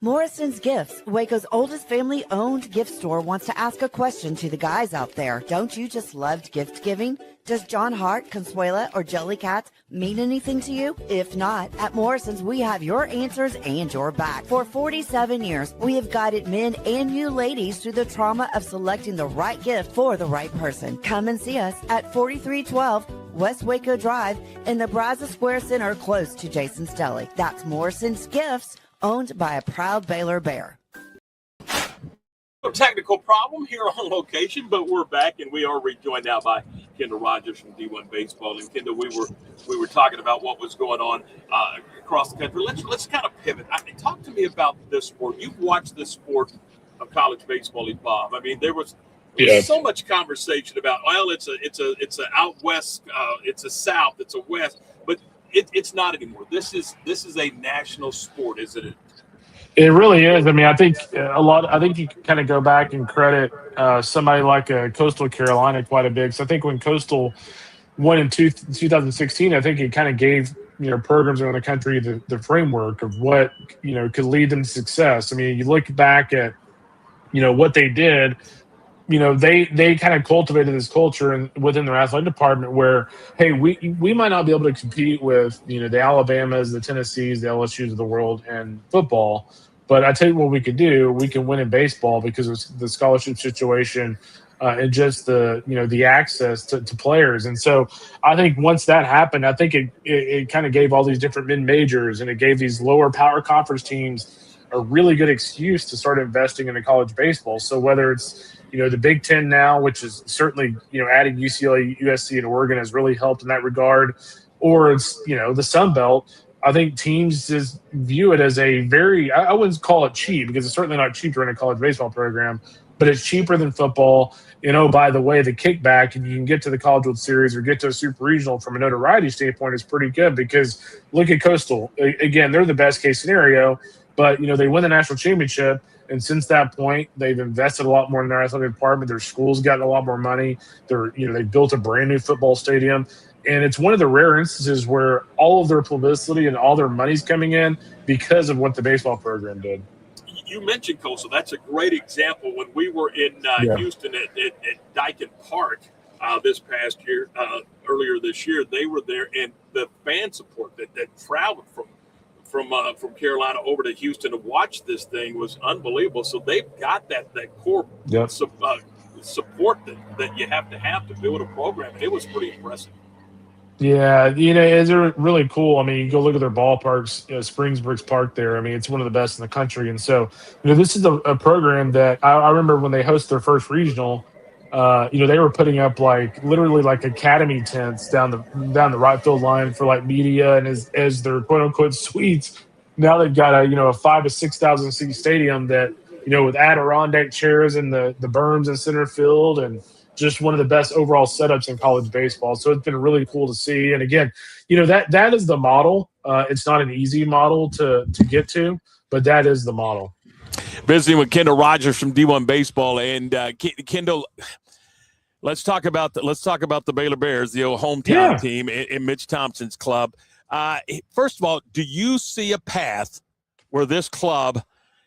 Morrison's Gifts, Waco's oldest family-owned gift store, wants to ask a question to the guys out there. Don't you just love gift giving? Does John Hart, Consuela, or Jellycat mean anything to you? If not, at Morrison's, we have your answers and your back. For 47 years, we have guided men and you ladies through the trauma of selecting the right gift for the right person. Come and see us at 4312 West Waco Drive in the Brazos Square Center, close to Jason's Deli. That's Morrison's Gifts, owned by a proud Baylor Bear. A technical problem here on location, but we're back and we are rejoined now by Kendall Rogers from D1 Baseball. And Kendall, we were talking about what was going on across the country. Let's kind of pivot. Talk to me about this sport. You've watched this sport of college baseball evolve. I mean, there was so much conversation about, well, it's a out west, it's a south, it's a west, but it's not anymore. This is a national sport, isn't it? It really is. I mean, I think you can kind of go back and credit somebody like Coastal Carolina quite a bit. So I think when Coastal won in 2016, I think it kind of gave programs around the country the framework of what could lead them to success. I mean, you look back at what they did. They kind of cultivated this culture and within their athletic department where, hey, we might not be able to compete with the Alabamas, the Tennessees, the LSUs of the world in football, but I tell you what we could do. We can win in baseball because of the scholarship situation and just the access to players. And so I think once that happened, I think it kind of gave all these different mid-majors and it gave these lower power conference teams a really good excuse to start investing in the college baseball. So whether it's the Big Ten now, which is certainly, adding UCLA, USC, and Oregon has really helped in that regard, or it's, the Sun Belt, I think teams just view it as a very, I wouldn't call it cheap because it's certainly not cheap to run a college baseball program, but it's cheaper than football. By the way, the kickback, and you can get to the College World Series or get to a super regional from a notoriety standpoint is pretty good because look at Coastal. Again, they're the best case scenario, but, they win the national championship. And since that point, they've invested a lot more in their athletic department. Their school's gotten a lot more money. They built a brand new football stadium. And it's one of the rare instances where all of their publicity and all their money's coming in because of what the baseball program did. You mentioned Coastal. That's a great example. When we were in Houston at Dyken Park this past year, earlier this year, they were there. And the fan support that traveled from Carolina over to Houston to watch this thing was unbelievable. So they've got that core support that you have to build a program. And it was pretty impressive. Yeah, it's really cool. I mean, you go look at their ballparks, Springsburg's Park there. I mean, it's one of the best in the country. And so, this is a program that I remember when they hosted their first regional, they were putting up literally academy tents down the right field line for media and as their quote unquote suites. Now they've got a 5,000 to 6,000 seat stadium that with Adirondack chairs and the berms in center field and just one of the best overall setups in college baseball. So it's been really cool to see. And again, that is the model. It's not an easy model to get to, but that is the model. Visiting with Kendall Rogers from D1 Baseball, and Kendall, let's talk about the Baylor Bears, the old hometown team in Mitch Thompson's club. First of all, do you see a path where this club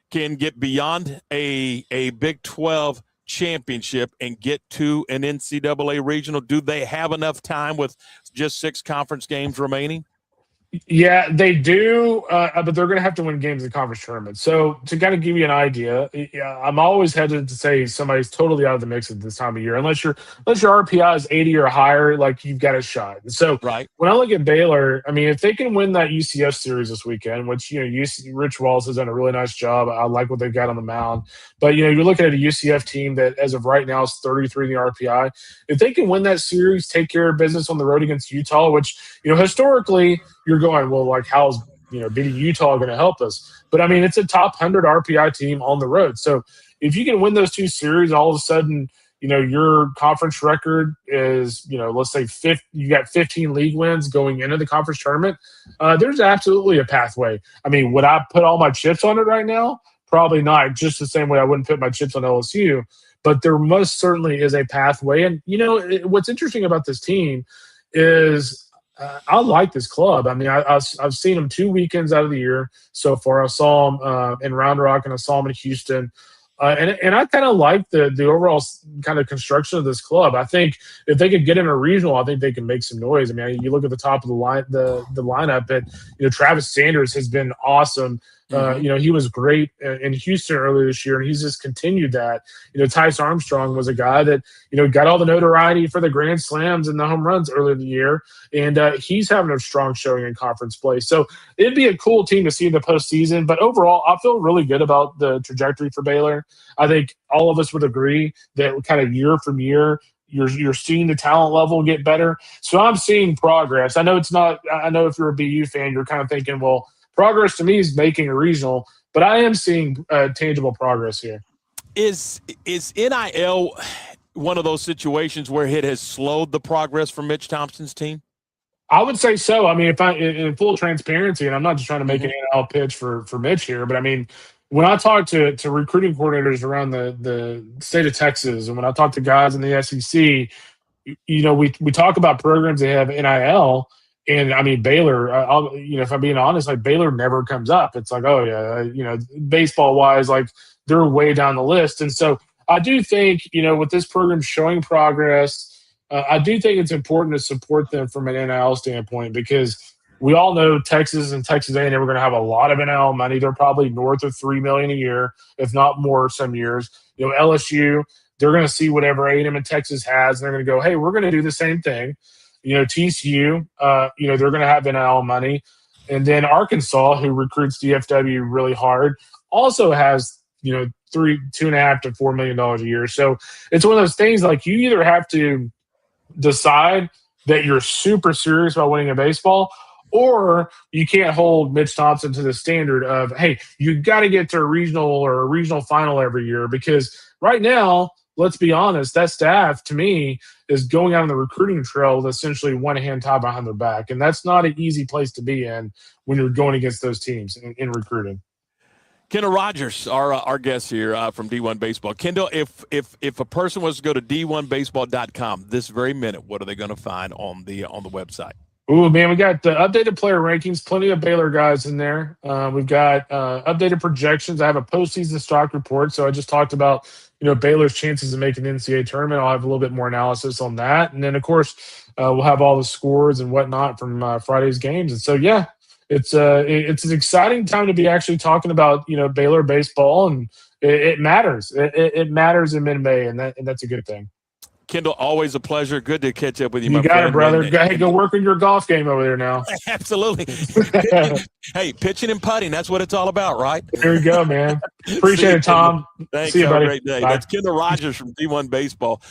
can get beyond a Big 12 championship and get to an NCAA regional? Do they have enough time with just 6 conference games remaining? Yeah, they do, but they're going to have to win games in the conference tournament. So to kind of give you an idea, I'm always hesitant to say somebody's totally out of the mix at this time of year, unless your RPI is 80 or higher, you've got a shot. So when I look at Baylor, I mean, if they can win that UCF series this weekend, which Rich Wallace has done a really nice job. I like what they've got on the mound, but you're looking at a UCF team that as of right now is 33 in the RPI. If they can win that series, take care of business on the road against Utah, which historically you're going, well, how's beating Utah going to help us? But I mean, it's a top 100 RPI team on the road. So if you can win those 2 series, all of a sudden, your conference record is, let's say you got 15 league wins going into the conference tournament. There's absolutely a pathway. I mean, would I put all my chips on it right now? Probably not. Just the same way I wouldn't put my chips on LSU. But there most certainly is a pathway. And what's interesting about this team is I like this club. I mean, I've seen them 2 weekends out of the year so far. I saw them in Round Rock and I saw them in Houston. And I kind of like the overall kind of construction of this club. I think if they could get in a regional, I think they can make some noise. I mean, you look at the top of the line, the lineup, and Travis Sanders has been awesome. He was great in Houston earlier this year, and he's just continued that. Tice Armstrong was a guy that got all the notoriety for the grand slams and the home runs earlier in the year, and he's having a strong showing in conference play. So it'd be a cool team to see in the postseason. But overall, I feel really good about the trajectory for Baylor. I think all of us would agree that kind of year from year, you're seeing the talent level get better. So I'm seeing progress. I know it's not. I know if you're a BU fan, you're kind of thinking, well, progress to me is making a regional, but I am seeing tangible progress here. Is NIL one of those situations where it has slowed the progress for Mitch Thompson's team? I would say so. I mean, if I in full transparency, and I'm not just trying to make an NIL pitch for Mitch here, but I mean, when I talk to recruiting coordinators around the state of Texas, and when I talk to guys in the SEC, we talk about programs that have NIL. And I mean, Baylor, if I'm being honest, like Baylor never comes up. It's like, oh yeah, baseball wise, like they're way down the list. And so I do think, with this program showing progress, I do think it's important to support them from an NIL standpoint, because we all know Texas and Texas A&M are going to have a lot of NIL money. They're probably north of $3 million a year, if not more some years. LSU, they're going to see whatever A&M and Texas has, and they're going to go, hey, we're going to do the same thing. TCU, they're going to have NIL money. And then Arkansas, who recruits DFW really hard, also has, $2.5 to $4 million a year. So it's one of those things, like, you either have to decide that you're super serious about winning a baseball, or you can't hold Mitch Thompson to the standard of, hey, you got to get to a regional or a regional final every year. Because right now, let's be honest, that staff, to me, is going out on the recruiting trail with essentially one hand tied behind their back. And that's not an easy place to be in when you're going against those teams in recruiting. Kendall Rogers, our guest here from D1 Baseball. Kendall, if a person was to go to d1baseball.com this very minute, what are they going to find on the website? Ooh, man, we got the updated player rankings, plenty of Baylor guys in there. We've got updated projections. I have a postseason stock report. So I just talked about, Baylor's chances of making the NCAA tournament. I'll have a little bit more analysis on that. And then, of course, we'll have all the scores and whatnot from Friday's games. And so, yeah, it's an exciting time to be actually talking about, Baylor baseball. And it matters. It matters in mid-May, and that's a good thing. Kendall, always a pleasure. Good to catch up with you, my friend. You got it, brother. And go work on your golf game over there now. Absolutely. Hey, pitching and putting, that's what it's all about, right? There you go, man. Appreciate it, Tom. Thanks. See you, buddy. Have a great day. Bye. That's Kendall Rogers from D1 Baseball.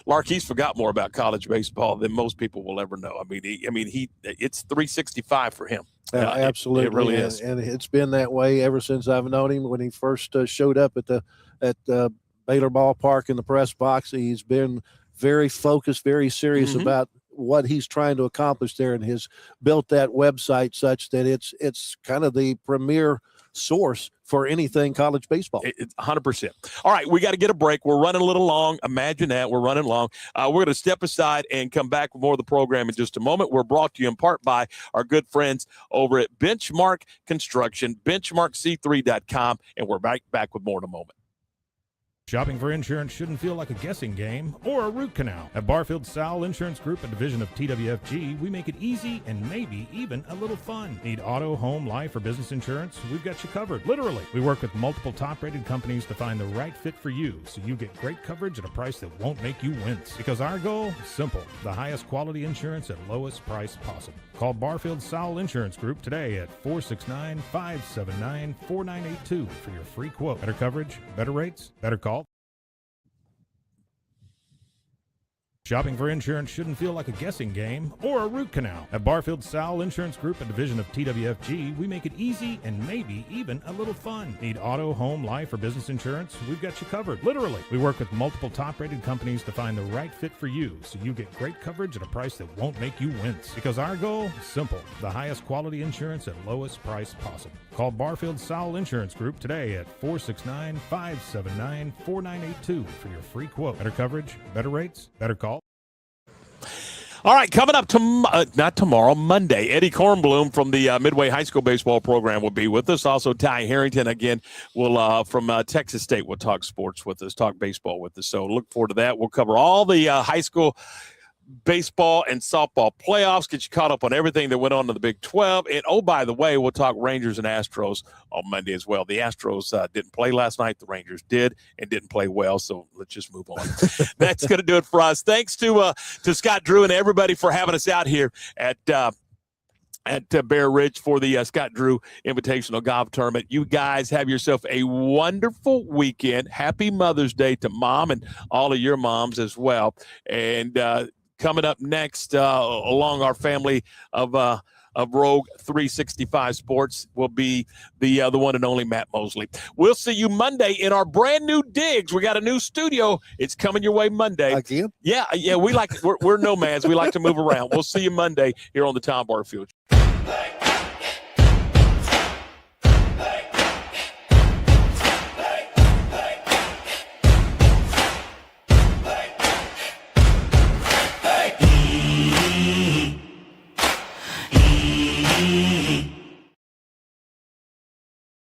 Larky's forgot more about college baseball than most people will ever know. It's 365 for him. Absolutely. It really is. And it's been that way ever since I've known him. When he first showed up at Baylor Ballpark in the press box, he's been very focused, very serious about what he's trying to accomplish there, and has built that website such that it's kind of the premier source for anything college baseball. 100%. All right, we got to get a break. We're running a little long. Imagine that. We're running long. We're going to step aside and come back with more of the program in just a moment. We're brought to you in part by our good friends over at Benchmark Construction, benchmarkc3.com, and we're back with more in a moment. Shopping for insurance shouldn't feel like a guessing game or a root canal. At Barfield Sowell Insurance Group, a division of TWFG, we make it easy and maybe even a little fun. Need auto, home, life, or business insurance? We've got you covered, literally. We work with multiple top-rated companies to find the right fit for you, so you get great coverage at a price that won't make you wince. Because our goal is simple: the highest quality insurance at lowest price possible. Call Barfield Sowell Insurance Group today at 469-579-4982 for your free quote. Better coverage, better rates, better call. Shopping for insurance shouldn't feel like a guessing game or a root canal. At Barfield Sowell Insurance Group, a division of TWFG, we make it easy and maybe even a little fun. Need auto, home, life, or business insurance? We've got you covered, literally. We work with multiple top-rated companies to find the right fit for you, so you get great coverage at a price that won't make you wince. Because our goal is simple: the highest quality insurance at lowest price possible. Call Barfield Sowell Insurance Group today at 469-579-4982 for your free quote. Better coverage, better rates, better call. All right, coming up not tomorrow, Monday, Eddie Kornblum from the Midway High School baseball program will be with us. Also, Ty Harrington again will from Texas State will talk sports with us, talk baseball with us. So look forward to that. We'll cover all the high school baseball and softball playoffs, get you caught up on everything that went on in the Big 12. And, oh, by the way, we'll talk Rangers and Astros on Monday as well. The Astros didn't play last night. The Rangers did and didn't play well, so let's just move on. That's going to do it for us. Thanks to Scott Drew and everybody for having us out here at Bear Ridge for the Scott Drew Invitational Golf Tournament. You guys have yourself a wonderful weekend. Happy Mother's Day to Mom and all of your moms as well. And coming up next, along our family of Rogue 365 Sports, will be the one and only Matt Mosley. We'll see you Monday in our brand new digs. We got a new studio. It's coming your way Monday. Again? Yeah. We're nomads. We like to move around. We'll see you Monday here on the Tom Barfield Show.